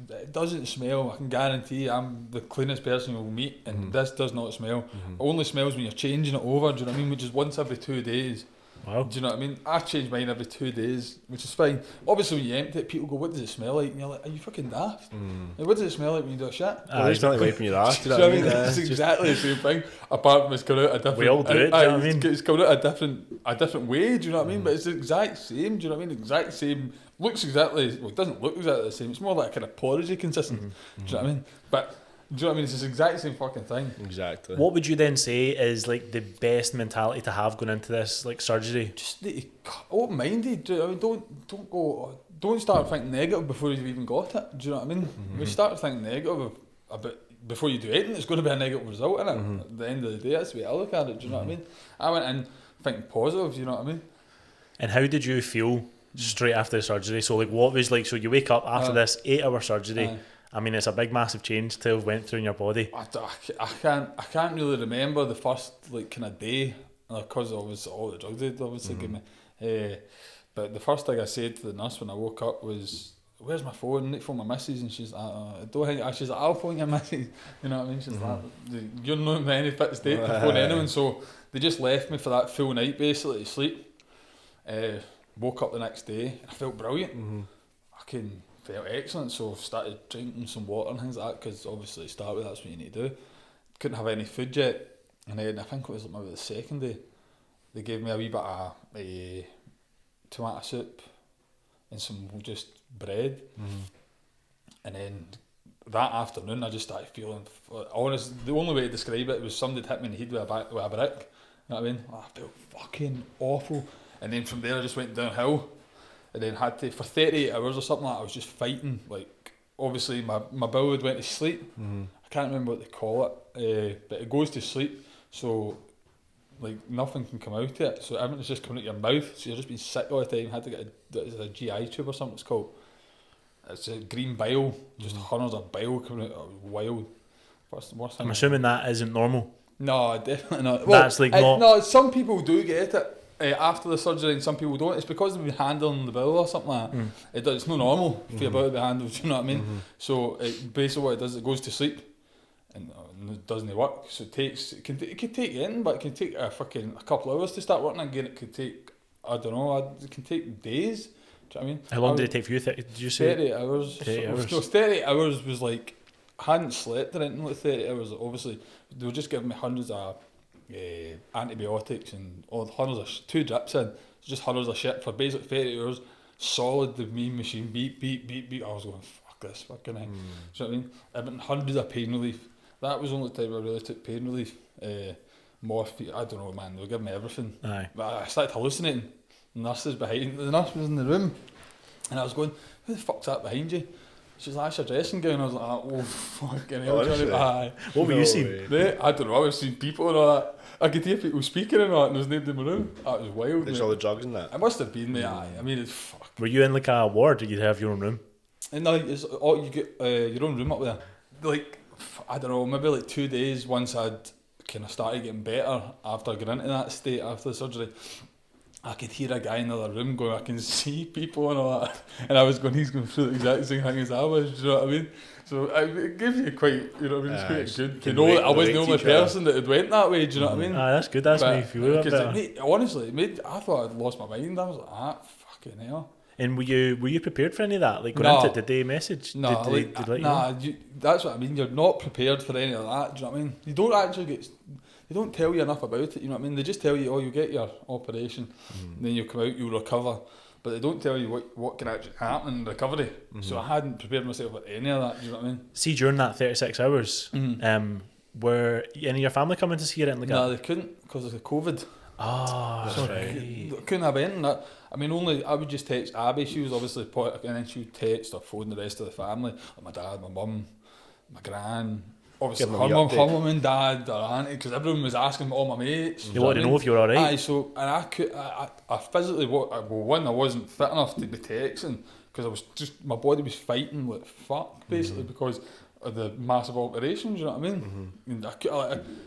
Speaker 1: It doesn't smell. I can guarantee I'm the cleanest person you'll meet, and this does not smell. It only smells when you're changing it over. Do you know what I mean? Which is once every 2 days.
Speaker 2: wow.
Speaker 1: Do you know what I mean? I change mine every 2 days, which is fine. Obviously, when you empty it, people go, "What does it smell like?" And you're like, "Are you fucking daft? Like, what does it smell like when you do a shit?"
Speaker 3: Well, it's not like wiping your ass.
Speaker 1: Do you know what I mean? It's exactly the same thing. Apart from it's coming out a different.
Speaker 2: We all do it. Do you know what I mean?
Speaker 1: It's coming out a different way. Do you know what I mean? But it's the exact same. Do you know what I mean? Exact same. Looks exactly. Well, it doesn't look exactly the same. It's more like a kind of porridgey consistency. Do you know what I mean? But do you know what I mean? It's the exact same fucking thing.
Speaker 3: Exactly.
Speaker 2: What would you then say is like the best mentality to have going into this like surgery?
Speaker 1: Just open-minded. Do you know what I mean? Don't start thinking negative before you've even got it. Do you know what I mean? When you start thinking negative about before you do anything, it's going to be a negative result in it. At the end of the day, that's the way I look at it. Do you know what I mean? I went in thinking positive. Do you know what I mean?
Speaker 2: And how did you feel straight after the surgery? So like what was like, so you wake up after this 8-hour surgery. I mean, it's a big massive change to have went through in your body.
Speaker 1: I can't really remember the first like kind of day because obviously all the drugs they'd obviously give me. But the first thing I said to the nurse when I woke up was, "Where's my phone?" I need to phone my missus, and she's like, she's like, "I'll phone your missus." You know what I mean? She's like, "You're not in any fit state to phone anyone." So they just left me for that full night basically to sleep. Woke up the next day and I felt brilliant. I felt excellent, so started drinking some water and things like that, because obviously to start with that's what you need to do. Couldn't have any food yet, and then I think it was like maybe the second day they gave me a wee bit of tomato soup and some just bread, and then that afternoon I just started feeling honest. The only way to describe it was somebody hit me in the head with a brick. You know what I mean? I felt fucking awful. And then from there I just went downhill, and then had to, for 38 hours or something like that, I was just fighting. Like, obviously my bowel went to sleep. I can't remember what they call it, but it goes to sleep, so like nothing can come out of it, so everything's just coming out your mouth, so you're just being sick all the time. Had to get a GI tube or something it's called. It's a green bile, just hundreds of bile coming out, wild. What's the worst thing?
Speaker 2: I'm assuming that isn't normal.
Speaker 1: No, definitely not. Well,
Speaker 2: that's like not...
Speaker 1: No, some people do get it after the surgery and some people don't. It's because they've been handling the bowel or something like that. It's not normal for your bowel to be handled, do you know what I mean? So basically what it does, it goes to sleep and it doesn't work. So it can take you in, but it can take a couple of hours to start working again. It could take, I don't know, it can take days. Do you know what I mean?
Speaker 2: How long did it take for you? Did you say
Speaker 1: 30 hours?
Speaker 2: 30 hours.
Speaker 1: No, 30 hours was like, I hadn't slept or anything like 30 hours. Obviously, they were just giving me hundreds of antibiotics and hundreds of 2 drips in, just hundreds of shit for basically 30 hours. Solid, the mean machine beep beep beep beep. I was going, fuck this fucking thing. Do you know what I mean? I've been hundreds of pain relief. That was the only time I really took pain relief. Morphine, I don't know, man. They were giving me everything.
Speaker 2: Aye.
Speaker 1: But I started hallucinating. The nurse was in the room, and I was going, "Who the fuck's that behind you?" She's like, "That's your dressing gown." I was like, "Oh fucking hell!"
Speaker 2: What were you seeing?
Speaker 1: I don't know. I was seeing people and all that. I could hear people speaking and all that, and there's nobody in my room. That was wild.
Speaker 3: There's all the drugs in that.
Speaker 1: It must have been, mate. I mean, it's fuck.
Speaker 2: Were you in like a ward, or did you have your own room?
Speaker 1: And no, it's you get your own room up there. Like I don't know, maybe like 2 days once I'd kind of started getting better after getting into that state after the surgery. I could hear a guy in the other room going, I can see people and all that. And I was going, he's going through the exact same thing as I was, do you know what I mean? So it gives you quite, you know what I mean, it's quite good to know that I wasn't the only person that had went that way, do you know what I mean?
Speaker 2: That's good, that's me feel a bit better.
Speaker 1: Honestly, I thought I'd lost my mind. I was like, fucking hell.
Speaker 2: And were you prepared for any of that? Like going into it, did they message?
Speaker 1: No, that's what I mean. You're not prepared for any of that. Do you know what I mean? You don't actually they don't tell you enough about it. You know what I mean? They just tell you, you get your operation, and then you come out, you recover, but they don't tell you what can actually happen in recovery. So I hadn't prepared myself for any of that. Do you know what I mean?
Speaker 2: See, during that 36 hours, were any of your family coming to see you?
Speaker 1: No, they couldn't because of the COVID.
Speaker 2: That's right.
Speaker 1: Couldn't have been that. I mean, only I would just text Abby. She was obviously and then she would text or phone the rest of the family, like my dad, my mum, my gran, obviously her mum and dad, or auntie, because everyone was asking all my mates.
Speaker 2: They wanted to know if you were alright.
Speaker 1: Aye, so and I physically, I wasn't fit enough to be texting because I was just, my body was fighting like fuck basically because of the massive operations. You know what I mean? And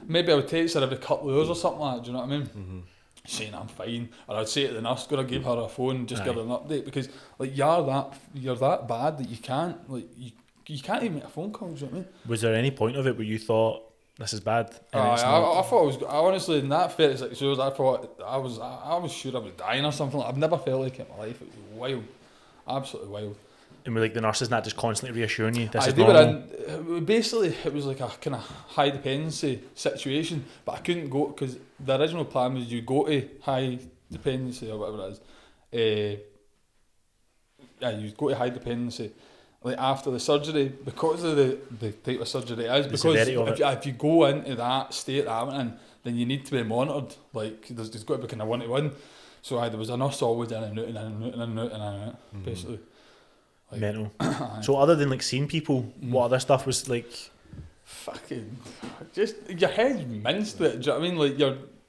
Speaker 1: maybe I would text her every couple of hours or something like that. Do you know what I mean? Saying I'm fine, or I'd say to the nurse, gonna give her a phone, just give her an update, because like you're that bad that you can't you can't even make a phone call. Do you know what I mean? Was
Speaker 2: there any point of it where you thought this is bad?
Speaker 1: I thought I honestly in that 36 hours I thought I was sure I was dying or something. I've never felt like it in my life. It was wild, absolutely wild.
Speaker 2: And were like the nurses not just constantly reassuring you this is normal?
Speaker 1: Basically, it was like a kind of high dependency situation, but I couldn't go because the original plan was you go to high dependency or whatever it is. You go to high dependency like after the surgery because of the type of surgery it is. Because if you go into that state that I'm in, then you need to be monitored. Like there's got to be kind of 1-to-1. So there was a nurse always in and out and in and out and out, basically. Like,
Speaker 2: mental. So other than like seeing people, what other stuff was like?
Speaker 1: Fucking, just your head's minced with it. Do you know what I mean?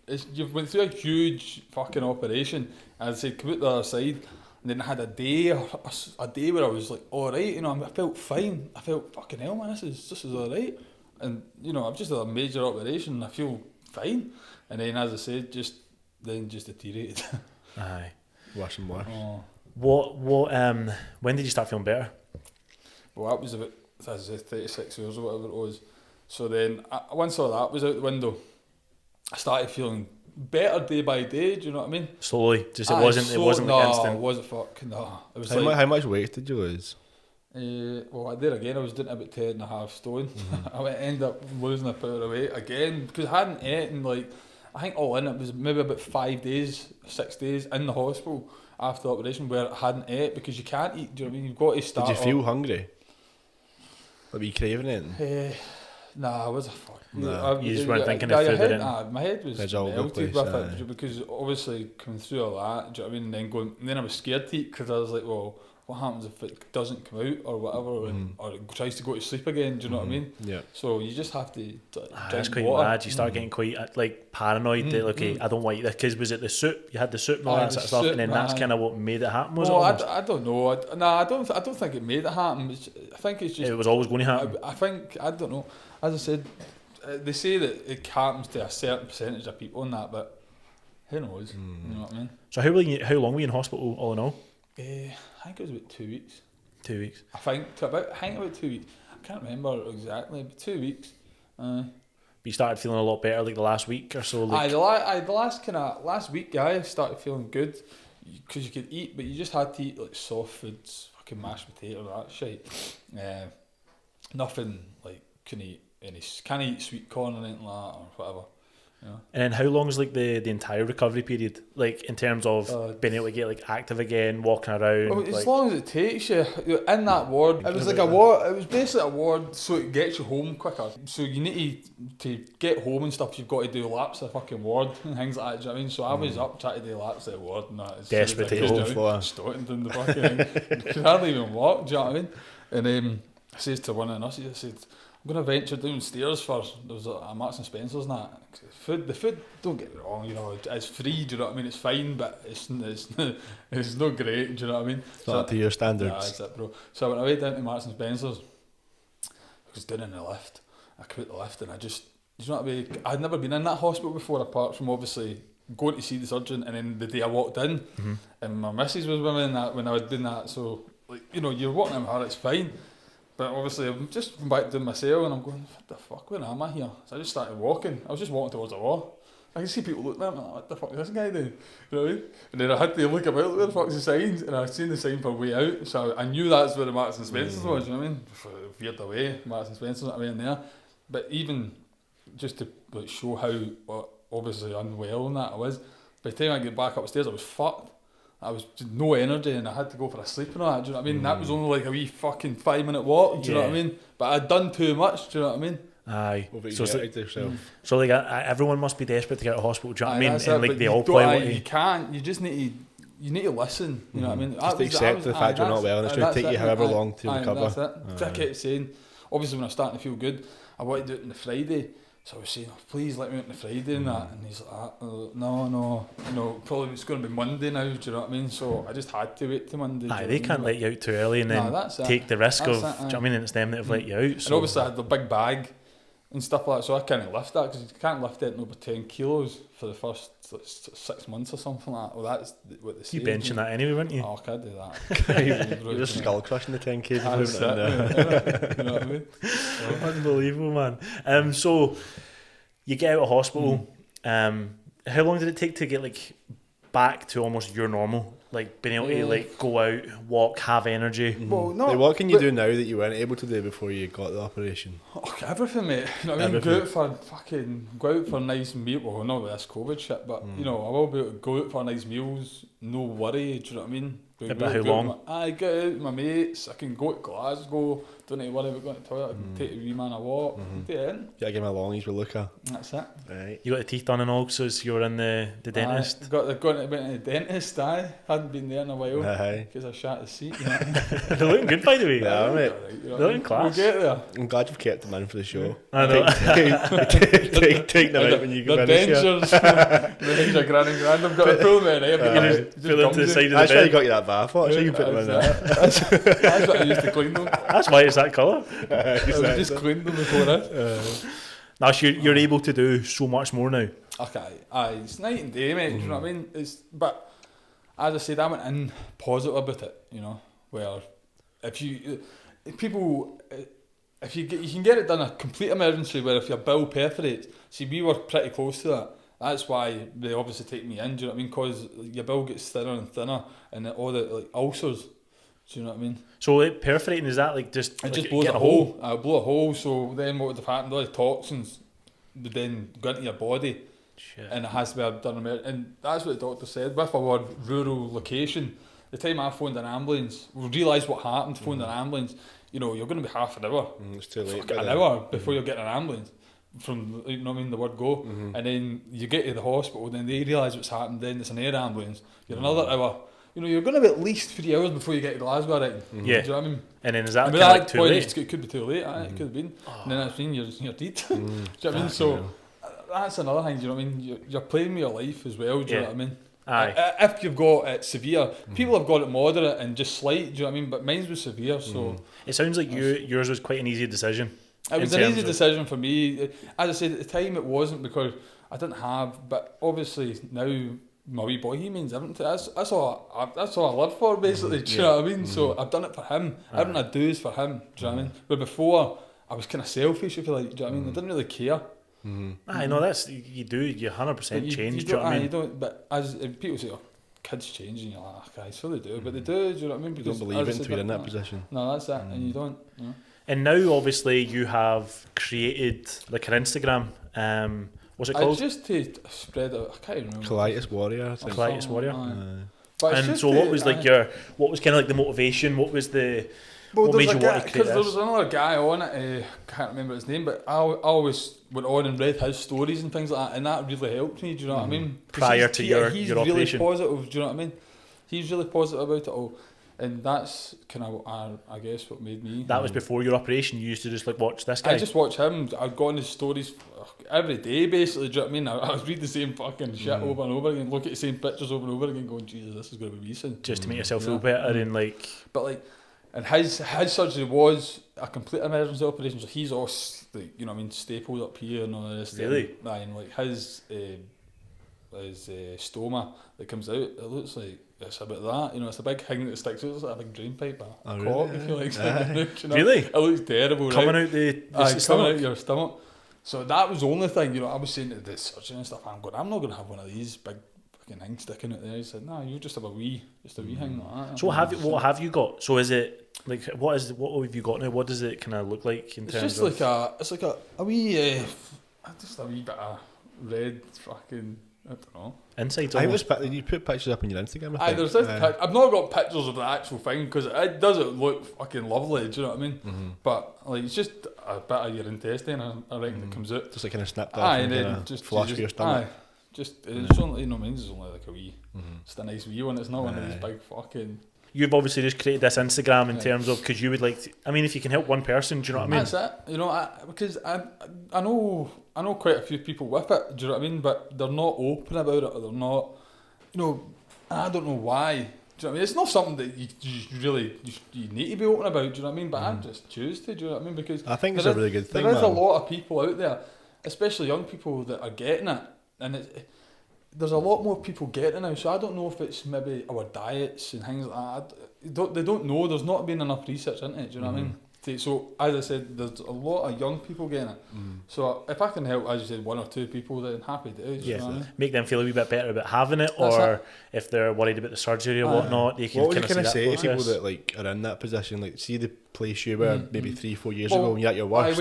Speaker 1: Like you've went through a huge fucking operation. And I'd say come out the other side, and then I had a day where I was like, all right, you know, I felt fine. I felt fucking hell, man. This is all right. And you know, I've just had a major operation. And I feel fine. And then, as I said, just deteriorated.
Speaker 2: Aye,
Speaker 3: worse and worse.
Speaker 1: Oh.
Speaker 2: When did you start feeling better?
Speaker 1: Well, that was about, as I said, 36 hours or whatever it was. So then, once all that was out the window, I started feeling better day by day. Do you know what I mean?
Speaker 2: Slowly, just it wasn't like instant.
Speaker 1: No, it wasn't no. It was
Speaker 3: how much weight did you lose?
Speaker 1: Well, there again, I was doing about 10.5 stone. I ended up losing a pound of weight again because I hadn't eaten like, I think all in it was maybe about 6 days in the hospital after the operation where I hadn't ate because you can't eat. Do you know what I mean? You've got to start.
Speaker 3: Did you feel hungry? Were you craving it?
Speaker 1: Nah, I was a fuck.
Speaker 2: No, you just weren't thinking of food.
Speaker 1: My head was melted with it because obviously coming through all that. Do you know what I mean? And then I was scared to eat because I was like, well, what happens if it doesn't come out or whatever, or it tries to go to sleep again? Do you know what I mean?
Speaker 3: Yeah.
Speaker 1: So you just have to.
Speaker 2: That's quite bad. You start getting quite like paranoid that okay, I don't want to eat this because was it the soup? You had the soup and all that sort of stuff, and then that's kind of what made it happen. Was it?
Speaker 1: I don't know. I don't think it made it happen. I think it's just.
Speaker 2: It was always going to happen.
Speaker 1: I don't know. As I said, they say that it happens to a certain percentage of people in that, but who knows? You know what I mean?
Speaker 2: So how long were you in hospital all in all?
Speaker 1: I think it was about 2 weeks.
Speaker 2: 2 weeks.
Speaker 1: I think about 2 weeks. I can't remember exactly, but 2 weeks.
Speaker 2: But you started feeling a lot better like the last week or so. Like...
Speaker 1: the last week, I started feeling good because you could eat, but you just had to eat like soft foods, fucking mashed potato, that shit. Nothing like can't eat sweet corn or anything like that or whatever. Yeah.
Speaker 2: And then how long is like the entire recovery period, like in terms of being able to get like active again, walking around?
Speaker 1: Well, as long as it takes you, you're in that ward. It was like a ward. It was basically a ward, so it gets you home quicker. So you need to get home and stuff. You've got to do laps of the fucking ward and things like that. Do you know what I mean? So I was up trying to do laps of the ward and that.
Speaker 2: Desperate to go for.
Speaker 1: Starting down the fucking thing. Could hardly even walk. Do you know what I mean? And I says to one of the nurses, I said, I'm going to venture downstairs first. There was a Marks and Spencer's and that. The food, don't get me wrong, you know, it's free, do you know what I mean? It's fine, but it's not great, do you know what I mean?
Speaker 3: It's not up to your standards.
Speaker 1: Yeah, that's it, bro. So I went away down to Marks and Spencer's. I was down in the lift. I come out the lift and I just, you know what I mean? I'd never been in that hospital before, apart from obviously going to see the surgeon, and then the day I walked in, and my missus was with me when I was doing that, so, like, you know, you're walking in with her, it's fine. But obviously, I'm just going back to my cell and I'm going, what the fuck, where am I here? So I just started walking. I was just walking towards the wall. I can see people looking at me, like, what the fuck is this guy doing? You know what I mean? And then I had to look about, where the fuck's the signs? And I seen the sign for way out, so I knew that's where the Marks and Spencer's was, you know what I mean? Veered away, Marks and Spencer's not away in there. But even just to like, show how obviously unwell and that I was, by the time I get back upstairs, I was fucked. I was just no energy and I had to go for a sleep and all that, do you know what I mean? That was only like a wee fucking 5-minute walk, do you know what I mean? But I'd done too much, do you know what I mean?
Speaker 2: Aye.
Speaker 3: So
Speaker 2: like everyone must be desperate to get out of hospital, do you know what I mean? And like they all play
Speaker 1: you can't, you just need to listen, you know what I mean?
Speaker 3: Just accept the fact you're not well and it's going to take you however long to recover.
Speaker 1: That's it. I kept saying, obviously when I was starting to feel good, I wanted to do it on the Friday. So I was saying, oh, please let me out on the Friday and that. And he's like, no, probably it's going to be Monday now, do you know what I mean? So I just had to wait till Monday.
Speaker 2: Aye, they can't let you out too early and then take the risk of, do you know what I mean? And it's them that have let you out. So.
Speaker 1: And obviously I had the big bag and stuff like that, so I can't lift that because you can't lift it over 10 kilos for the first 6 months or something like that. Well, that's what they say.
Speaker 2: You benching that anyway, weren't you?
Speaker 1: Oh, I can't do that.
Speaker 3: You're just skull crushing the 10 kg.
Speaker 1: You know what I mean?
Speaker 2: Unbelievable, man. So you get out of hospital. How long did it take to get like back to almost your normal? Like being able to like go out, walk, have energy.
Speaker 1: Well, no.
Speaker 3: Like, what can you do now that you weren't able to do before you got the operation?
Speaker 1: Oh, everything, mate. You know what I mean? Go out for a nice meal. Well, not with this COVID shit, but you know, I will be able to go out for nice meals, no worry. Do you know what I mean?
Speaker 2: About how long?
Speaker 1: I get out with my mates. I can go to Glasgow. Don't need to worry about going to the toilet. I can take a wee man a walk. Do it in.
Speaker 3: Yeah, give him a longies with Luca.
Speaker 1: That's it.
Speaker 3: Right.
Speaker 2: You got the teeth done and all, so you were in the dentist.
Speaker 1: Went to the dentist. I hadn't been there in a while because I shat the seat. You know?
Speaker 2: They're looking good, by the way.
Speaker 3: Yeah, mate.
Speaker 2: They're looking class.
Speaker 1: We'll get there.
Speaker 3: I'm glad you've kept them in for the show.
Speaker 2: I know.
Speaker 3: Take them out when you go finish.
Speaker 1: The dentures, the grand and grand. I've got to pull them in.
Speaker 2: Just pull into the side of the bed.
Speaker 3: That's why you got you that bath watch. So you can put them in there.
Speaker 1: That's what I used to clean them.
Speaker 2: That's why it's that colour.
Speaker 1: I just cleaned them before that.
Speaker 2: Now you're able to do so much more now.
Speaker 1: Okay, it's night and day, mate. Do you know what I mean? But as I said, I went in positive about it. You know, where you can get it done a complete emergency. Where if your bowel perforates, see, we were pretty close to that. That's why they obviously take me in. Do you know what I mean? Because your bowel gets thinner and thinner, and all the like ulcers. Do you know what I mean?
Speaker 2: So like, perforating, is that like just
Speaker 1: it just blows a hole? I blow a hole, so then what would have happened? All the toxins would then go into your body.
Speaker 2: Shit.
Speaker 1: And it has to be done. And that's what the doctor said. With our rural location, the time I phoned an ambulance, we realised what happened. Phoned an ambulance. You know, you're going to be half an hour.
Speaker 3: It's too late.
Speaker 1: An hour before you get an ambulance. From, you know what I mean, the word go. And then you get to the hospital, then they realise what's happened. Then it's an air ambulance. You're another hour. You know, you're going to be at least 3 hours before you get to Glasgow, right?
Speaker 2: Yeah.
Speaker 1: Do you know what I mean?
Speaker 2: And then is that
Speaker 1: kind
Speaker 2: of like too late?
Speaker 1: It could be too late. It could have been. And then that's mean you're dead. Do you know what I mean? So that's another thing. Do you know what I mean? You're playing with your life as well. Do you know what I mean?
Speaker 2: Aye.
Speaker 1: If you've got it severe, people have got it moderate and just slight. Do you know what I mean? But mine's was severe. So
Speaker 2: it sounds like yours was quite an easy decision.
Speaker 1: It was an easy decision for me. As I said at the time, it wasn't because I didn't have. But obviously now. My wee boy, he means everything to us. That's all I live for, basically. Do you know what I mean? So I've done it for him. Everything I do is for him. Do you know what I mean? But before, I was kind of selfish, if you like. Do you know what I mean? I didn't really care.
Speaker 2: I know that's you 100% change. Do you know what I mean?
Speaker 1: You don't. But as people say, oh, kids change, and you're like, okay, so they do. But they do. Do you know what I mean? Because
Speaker 3: don't believe it until you're in that position.
Speaker 1: No, that's it, and you don't. You know?
Speaker 2: And now, obviously, you have created like an Instagram. What's it called?
Speaker 1: Just to spread it. I can't remember.
Speaker 3: Colitis Warrior.
Speaker 2: Colitis Warrior.
Speaker 1: And
Speaker 2: so, what was like what was kind of like the motivation? What was the what made you want to create this?
Speaker 1: Because there was another guy on it. I can't remember his name, but I always went on and read his stories and things like that, and that really helped me. Do you know what I mean?
Speaker 2: Prior to your
Speaker 1: he's
Speaker 2: operation,
Speaker 1: really positive. Do you know what I mean? He's really positive about it all. And that's kind of, I guess, what made me.
Speaker 2: That was before your operation. You used to just like watch this guy.
Speaker 1: I just watch him. I'd go on his stories every day, basically. Do you know what I mean? I would read the same fucking shit over and over again, look at the same pictures over and over again, going, Jesus, this is going to be recent.
Speaker 2: Just to make yourself feel better and like.
Speaker 1: But like, And his surgery was a complete emergency operation, so he's all like, you know what I mean, stapled up here and all this.
Speaker 2: Really?
Speaker 1: And like his stoma that comes out, it looks like it's about that, you know, it's a big thing that sticks out, it's like a big drain pipe, a cock, if you like. You know?
Speaker 2: Really?
Speaker 1: It looks terrible,
Speaker 2: coming
Speaker 1: right?
Speaker 2: out the
Speaker 1: Coming
Speaker 2: stomach?
Speaker 1: out your stomach. So that was the only thing, you know, I was saying to the surgeon and stuff, I'm not going to have one of these big fucking things sticking out there. He said, no, you just have a wee thing like that.
Speaker 2: So what have you got? So is it like what have you got now? What does it kind of look like in terms
Speaker 1: just
Speaker 2: of?
Speaker 1: It's like a wee, just a wee bit of red fucking, I don't know.
Speaker 2: Inside.
Speaker 3: You put pictures up on your Instagram.
Speaker 1: Aye, there's this I've not got pictures of the actual thing because it doesn't look fucking lovely. Do you know what I mean? But like it's just a bit of your intestine, I reckon, that comes out.
Speaker 3: Just like kind of snipped off.
Speaker 1: Aye, and then just
Speaker 3: flush for your stomach.
Speaker 1: Aye, it's only, you know, mine's only like a wee, just a nice wee one. It's not one of these big fucking.
Speaker 2: You've obviously just created this Instagram in terms of because you would like. I mean, if you can help one person, do you know what I mean?
Speaker 1: That's it. You know, because I know quite a few people with it. Do you know what I mean? But they're not open about it, or they're not. You know, I don't know why. Do you know what I mean? It's not something that you really need to be open about. Do you know what I mean? But I just choose to. Do you know what I mean? Because
Speaker 3: I think it's a really good thing.
Speaker 1: There is a lot of people out there, especially young people, that are getting it, and there's a lot more people getting it now. So I don't know if it's maybe our diets and things like that. They don't know. There's not been enough research into it. Do you know what I mean? So as I said, there's a lot of young people getting it. So if I can help, as you said, one or two people, then happy to. You know what I mean?
Speaker 2: Make them feel a wee bit better about having it, or if they're worried about the surgery or whatnot, they can.
Speaker 3: What would you kind of say
Speaker 2: to
Speaker 3: people that like are in that position? Like, see the place you were maybe 3-4 years ago when you're at your worst.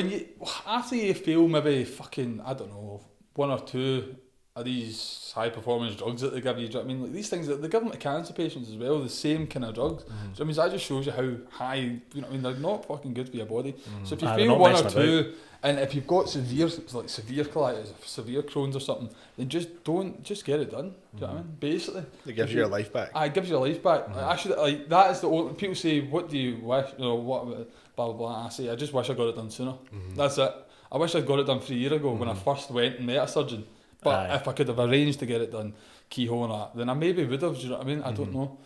Speaker 1: After you feel maybe fucking, I don't know, one or two of these high performance drugs that they give you, do you know what I mean? Like these things that they give them to cancer patients as well, the same kind of drugs. Do you know what I mean? So that just shows you how high, you know what I mean, they're not fucking good for your body. So if you feel one or two, and if you've got severe colitis, severe Crohn's or something, then just get it done. Do you know what I mean? Basically.
Speaker 3: It gives you your life back.
Speaker 1: It gives you your life back. That is the only, people say, what do you wish, you know, what, blah, blah, blah. I say, I just wish I got it done sooner. That's it. I wish I'd got it done 3 years ago when I first went and met a surgeon. But if I could have arranged to get it done, keyhole and that, then I maybe would have. Do you know what I mean? I don't know.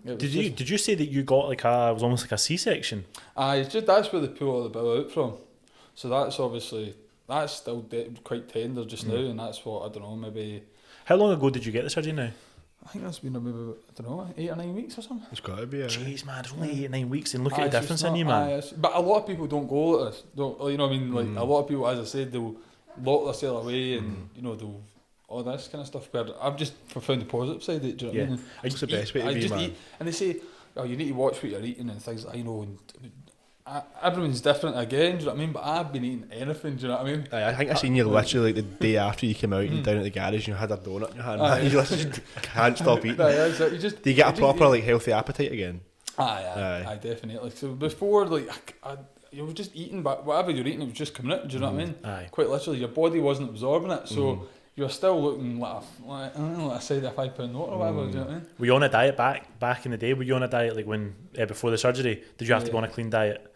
Speaker 2: Did you say that you got it was almost like a C-section?
Speaker 1: It's just that's where they pull all the bowel out from. So that's still quite tender just now, and that's what, I don't know, maybe.
Speaker 2: How long ago did you get the surgery now?
Speaker 1: I think that's been maybe, I don't know, 8 or 9 weeks or something.
Speaker 3: It's got to be.
Speaker 2: Jeez, man, it's only 8 or 9 weeks, and look at the difference in you, man.
Speaker 1: But a lot of people don't go like this. You know what I mean? Like a lot of people, as I said, they'll lock themselves away, and you know they'll all this kind of stuff. But I've just found the positive side of it. Do you know what I mean?
Speaker 3: It's the best way to be, man.
Speaker 1: Eat, and they say, oh, you need to watch what you're eating and things like that, you know. And everyone's different again. Do you know what I mean? But I've been eating anything. Do you know what I mean?
Speaker 3: I think I seen you literally like the day after you came out and down at the garage, you had a donut in your hand. You just can't stop eating. Do you get a proper like healthy appetite again?
Speaker 1: Aye, definitely. So before, like, you were just eating, but whatever you're eating, it was just coming out. Do you know what I mean?
Speaker 2: Aye.
Speaker 1: Quite literally, your body wasn't absorbing it, so you're still looking like a side of a £5 note or whatever. Do you know what I mean?
Speaker 2: Were you on a diet back in the day? Were you on a diet like when before the surgery? Did you have to go on a clean diet?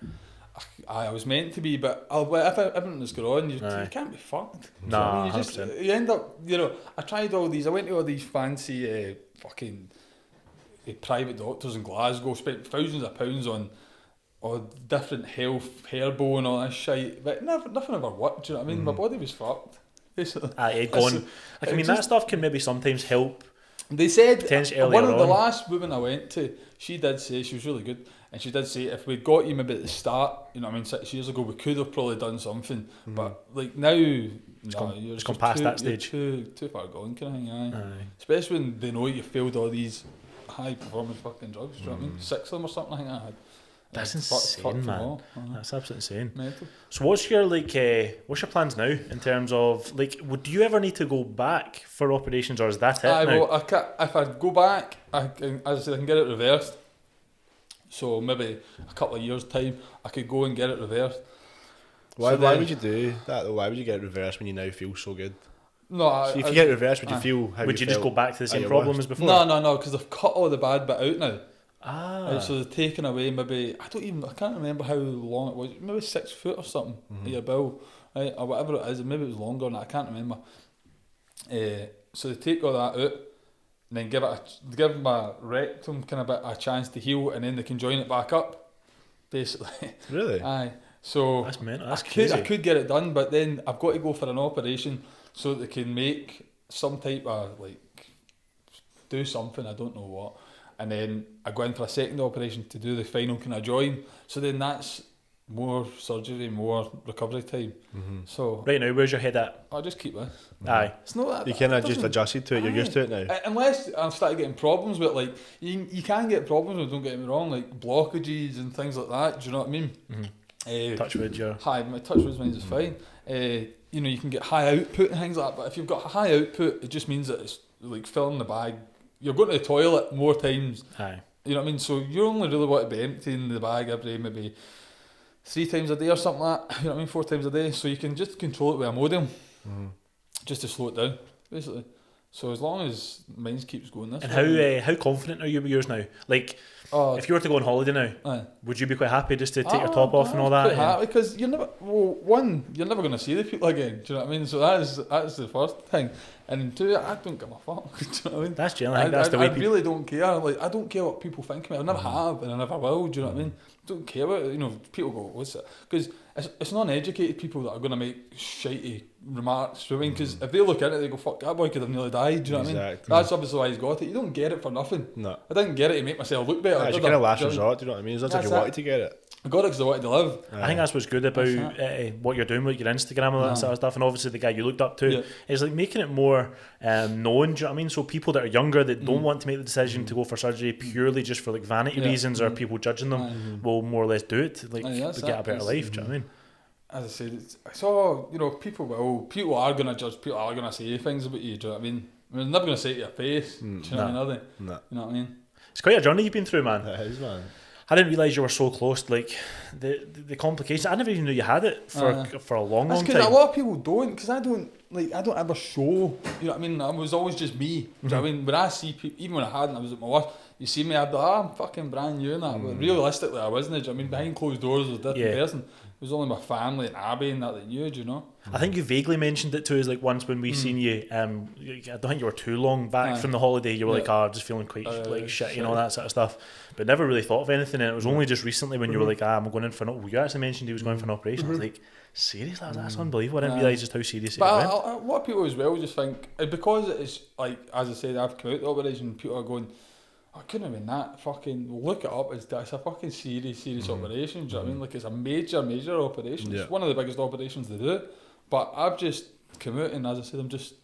Speaker 1: I was meant to be, but if everything was going on, you can't be fucked.
Speaker 2: Nah,
Speaker 1: you end up, you know. I tried all these. I went to all these fancy fucking private doctors in Glasgow. Spent thousands of pounds on different health, herbo and all that shit, but nothing ever worked. Do you know what I mean? My body was fucked. Basically.
Speaker 2: That stuff can maybe sometimes help.
Speaker 1: They said
Speaker 2: one
Speaker 1: of the last women I went to, she did say, she was really good, and she did say if we'd got you maybe at the start, you know what I mean, 6 years ago, we could have probably done something. But like now, it's
Speaker 2: gone past that stage.
Speaker 1: Too far gone, kind of thing. Aye. Especially when they know you failed all these high performance fucking drugs. Do you know what I mean? 6 of them or something. I think I had.
Speaker 2: That's insane, man. That's absolutely insane.
Speaker 1: Mental.
Speaker 2: So what's your plans now in terms of do you ever need to go back for operations, or is that it now?
Speaker 1: Well, if I go back, as I said, I can get it reversed. So maybe a couple of years time, I could go and get it reversed.
Speaker 3: Why would you do that though? Why would you get it reversed when you now feel so good?
Speaker 1: No,
Speaker 3: if you get it reversed, would you feel how
Speaker 2: would
Speaker 3: you
Speaker 2: just go back to the same problem as before?
Speaker 1: No, because they've cut all the bad bit out now. So they've taken away maybe, I can't remember how long it was, maybe 6 foot or something of your bowel, right, or whatever it is, maybe it was longer than that, I can't remember. So they take all that out, and then give my rectum kind of bit a chance to heal, and then they can join it back up, basically.
Speaker 3: Really?
Speaker 1: Aye. So
Speaker 2: that's mental. That's
Speaker 1: crazy. I could get it done, but then I've got to go for an operation so that they can make some type of do something, I don't know what, and then I go in for a second operation to do the final kind of join. So then that's more surgery, more recovery time. So
Speaker 2: right now, where's your head at?
Speaker 1: I'll just keep this.
Speaker 2: Aye.
Speaker 1: It's not that
Speaker 3: you kind of just adjusted to it. You're used to it now.
Speaker 1: Unless I'm starting getting problems with you can get problems. Don't get me wrong, like blockages and things like that. Do you know what I mean?
Speaker 2: Touch wood,
Speaker 1: high. My touch wood means it's fine. You can get high output and things like that. But if you've got high output, it just means that it's like filling the bag. You're going to the toilet more times.
Speaker 2: Aye.
Speaker 1: You know what I mean? So you only really want to be emptying the bag every maybe 3 times a day or something like that. You know what I mean? 4 times a day. So you can just control it with a Imodium, just to slow it down, basically. So as long as mine keeps going this.
Speaker 2: And how confident are you with yours now? Like, if you were to go on holiday now, would you be quite happy just to take your top off and all that?
Speaker 1: Quite happy, because you're never you're never going to see the people again. Do you know what I mean? So that's the first thing. And 2, I don't give a fuck. Do you know what I mean?
Speaker 2: That's generally, I think that's the way
Speaker 1: I really don't care. Like, I don't care what people think of me. I never have, and I never will. Do you know what I mean? Don't care what people go. What's it? Because it's non-educated people that are going to make shitey remarks. Do you know what I mean? Because if they look at it, they go, "Fuck, that boy could have nearly died." Do you know what I mean? That's obviously why he's got it. You don't get it for nothing.
Speaker 3: No,
Speaker 1: I didn't get it to make myself look better.
Speaker 3: It's kind of last resort. Do you know what I mean? It's not like you wanted to get it.
Speaker 1: I got it because I wanted to live.
Speaker 2: I think that's what's good about what you're doing with your Instagram and all that sort of stuff, and obviously the guy you looked up to is like making it more known. Do you know what I mean? So people that are younger that don't want to make the decision to go for surgery purely just for like vanity reasons or people judging them will more or less do it. Like to get a better life. Do you know what I mean?
Speaker 1: As I said, it's all people are going to judge. People are going to say things about you. Do you know what I mean? They're never going to say it to your face. Do you know what I mean? Are they?
Speaker 3: No.
Speaker 1: You know what I mean?
Speaker 2: It's quite a journey you've been through, man.
Speaker 3: It is, man.
Speaker 2: I didn't realise you were so close. Like the complications, I never even knew you had it for a long time.
Speaker 1: Because a lot of people don't. Because I don't ever show. You know what I mean? I was always just me. Do you know what I mean? When I see people, even when I hadn't, I was at my worst. You see me, I'd be like, I'm fucking brand new and that. But realistically, I wasn't. Do you know what I mean? Behind closed doors, I was a different person. It was only my family and Abby and that knew. Do you know?
Speaker 2: I think you vaguely mentioned it to us like once when we seen you. I don't think you were too long back from the holiday. You were like, just feeling quite like shit, you know, that sort of stuff. But never really thought of anything. And it was only just recently when you were like, I'm going in for an. You actually mentioned he was going for an operation. I was like, seriously, that's unbelievable. I didn't realise just how serious it was.
Speaker 1: But a lot of people as well just think because it's like, as I said, I've come out the operation. People are going, I couldn't have been that. Fucking look it up. It's a fucking serious operation. Do you know what I mean? Like, it's a major operation. It's one of the biggest operations they do. But I've just come out and, as I said, I'm just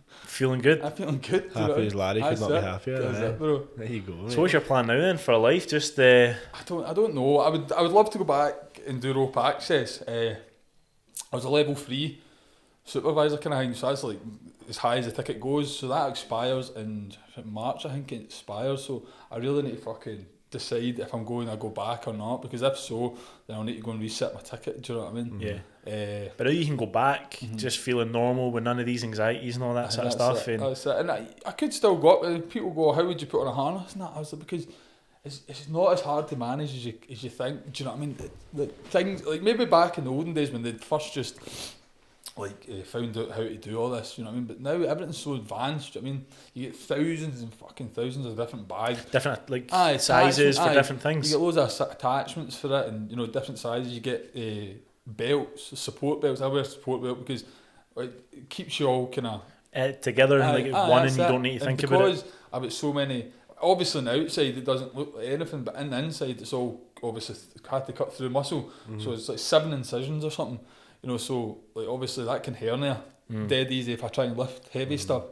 Speaker 2: feeling good.
Speaker 1: I'm feeling good.
Speaker 3: Happy as Larry could not be happier.
Speaker 1: That's it, bro.
Speaker 3: There you go.
Speaker 2: So what's your plan now then for life? Just
Speaker 1: I don't know. I would love to go back and do rope access. I was a level 3 supervisor kind of thing, so that's like as high as the ticket goes. So that expires in March, I think it expires. So I really need to fucking decide if I'm going to go back or not, because if so, then I'll need to go and reset my ticket. Do you know what I mean?
Speaker 2: Yeah. But now you can go back just feeling normal with none of these anxieties and all that sort of stuff.
Speaker 1: That's it. And I could still go up and people go, how would you put on a harness? And that, I was like, because it's not as hard to manage as you think. Do you know what I mean? The things, like maybe back in the olden days when they'd first just found out how to do all this, you know what I mean? But now everything's so advanced. Do you know what I mean? You get thousands and fucking thousands of different bags,
Speaker 2: different sizes for different things.
Speaker 1: You get loads of attachments for it, and different sizes. You get belts, support belts. I wear a support belt because it keeps you all kind of
Speaker 2: together and one, and you don't need to think about it.
Speaker 1: Because I've got so many. Obviously, on the outside it doesn't look like anything, but in the inside it's all obviously had to cut through muscle. So it's like 7 incisions or something. So like obviously that can hernia dead easy if I try and lift heavy stuff.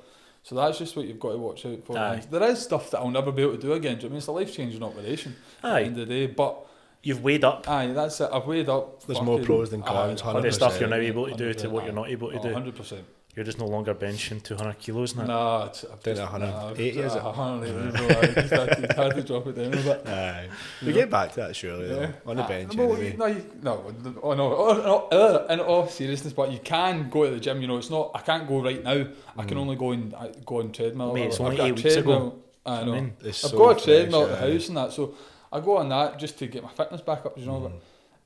Speaker 1: So that's just what you've got to watch out for. There is stuff that I'll never be able to do again. Do you know what I mean? It's a life-changing operation at the end of the day. But
Speaker 2: you've weighed up.
Speaker 1: That's it. I've weighed up.
Speaker 3: There's more pros than cons.
Speaker 2: The stuff you're now able to do to what you're not able to do.
Speaker 1: 100%.
Speaker 2: You're just no longer benching 200 kilos now.
Speaker 1: Nah,
Speaker 3: I've done 180, is it?
Speaker 1: 180, I just had to drop it down a bit.
Speaker 3: We get back to that surely, though. On the bench, anyway.
Speaker 1: In all seriousness, but you can go to the gym. It's not. I can't go right now. I can only go on treadmill.
Speaker 2: Mate, it's only 8 weeks ago.
Speaker 1: I know. I've got a treadmill at the house and that, so I go on that just to get my fitness back up. But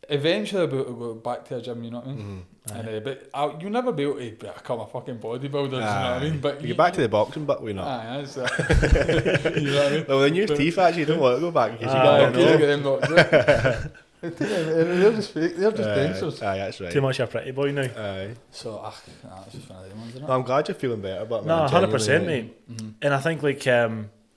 Speaker 1: eventually I'll be able to go back to a gym, you know what I mean? And, but you'll never be able to become a fucking bodybuilder, you know what I mean? But
Speaker 3: you get back to the boxing, but we're not.
Speaker 1: Aye, that's it. You know what I mean?
Speaker 3: Well, when your teeth actually don't want to go back because you
Speaker 1: Look
Speaker 3: got
Speaker 1: at them knocked out. They're just fake, they're just dancers.
Speaker 3: Aye, that's right.
Speaker 2: Too much of a pretty boy now.
Speaker 3: Aye.
Speaker 1: So, that's just one of them ones, isn't it?
Speaker 3: No, I'm glad you're feeling better, but
Speaker 2: No,
Speaker 3: man,
Speaker 2: 100%, mate. And I think like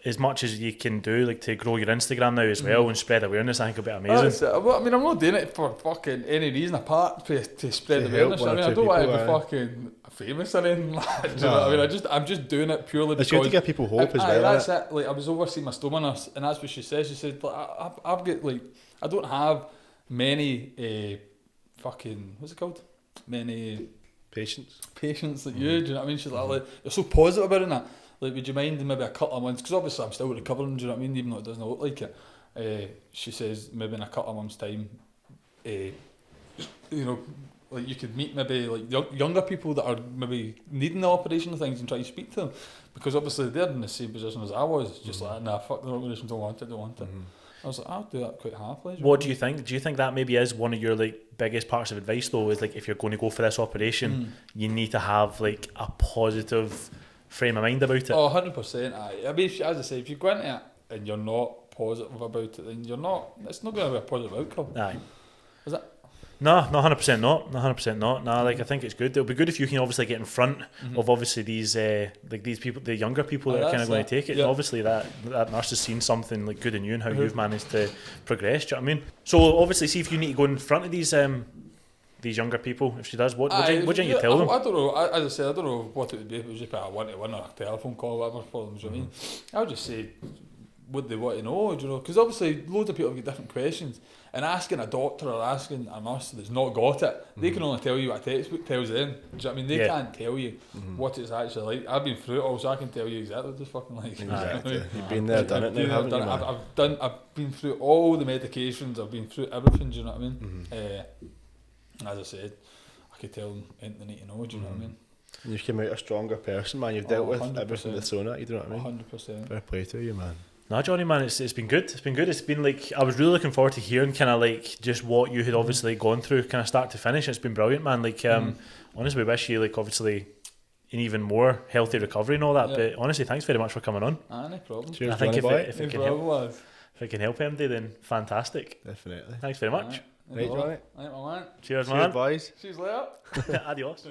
Speaker 2: as much as you can do, like to grow your Instagram now as well and spread awareness, I think it'll be amazing.
Speaker 1: I mean, I'm not doing it for fucking any reason apart to spread awareness. I mean, I don't want to be fucking famous or anything like that. Do you know what I mean? I'm just doing it purely because...
Speaker 3: It's good to give people hope as well.
Speaker 1: That's it. Like, I was overseeing my stomach nurse, and that's what she said. She said, like, I've got, like, I don't have many fucking, what's it called? Many...
Speaker 3: Patients
Speaker 1: like you, do you know what I mean? She's like, you're so positive about it and that. Like, would you mind in maybe a couple of months? Because obviously I'm still recovering, do you know what I mean? Even though it doesn't look like it. She says maybe in a couple of months' time, you know, like you could meet maybe like younger people that are maybe needing the operation and things and try to speak to them. Because obviously they're in the same position as I was. Just like, nah, fuck the operation, don't want it. I was like, I'll do that quite happily.
Speaker 2: What do you think? Do you think that maybe is one of your like biggest parts of advice though? Is like if you're going to go for this operation, you need to have like a positive frame of mind about it.
Speaker 1: Oh, 100%. I mean, as I say, if you go into it and you're not positive about it, then you're not. It's not going to be a positive outcome.
Speaker 2: Aye.
Speaker 1: Is it?
Speaker 2: No, 100% not. 100% not. No, like I think it's good. It'll be good if you can obviously get in front of obviously these like these people, the younger people that are kind of going to take it. And obviously that nurse has seen something like good in you and how you've managed to progress. Do you know what I mean? So obviously, see if you need to go in front of these younger people. If she does, what do you think you tell them?
Speaker 1: I don't know. As I said, I don't know what it would be if it was just a one-to-one or a telephone call or whatever for them. Do you know what I mean? I would just say what they want to know, do you know? Because obviously loads of people have got different questions, and asking a doctor or asking a nurse that's not got it, they can only tell you what a textbook tells them. Do you know what I mean? They can't tell you what it's actually like. I've been through it all, so I can tell you exactly what it's fucking like.
Speaker 3: Exactly. You've been there, done it now, haven't you?
Speaker 1: I've been through all the medications. I've been through everything. Do you know what I mean? As I said, I could tell them anything they need to know. Do you know what I mean?
Speaker 3: And you've come out a stronger person, man. You've dealt with everything that's thrown at you. Do you know what I mean?
Speaker 1: 100%.
Speaker 3: Fair play to you, man.
Speaker 2: No, Jonny, man, it's been good. It's been good. It's been like I was really looking forward to hearing kind of like just what you had obviously gone through, kind of start to finish. It's been brilliant, man. Like honestly, we wish you like obviously an even more healthy recovery and all that. But honestly, thanks very much for coming on.
Speaker 1: No problem.
Speaker 3: Cheers,
Speaker 2: I think
Speaker 3: if
Speaker 2: it can help MD, then fantastic.
Speaker 3: Definitely.
Speaker 2: Thanks very much.
Speaker 3: Right, Jonny.
Speaker 1: Right, my man.
Speaker 2: Cheers,
Speaker 3: Cheers,
Speaker 2: man.
Speaker 3: boys.
Speaker 1: See you later.
Speaker 2: Adios.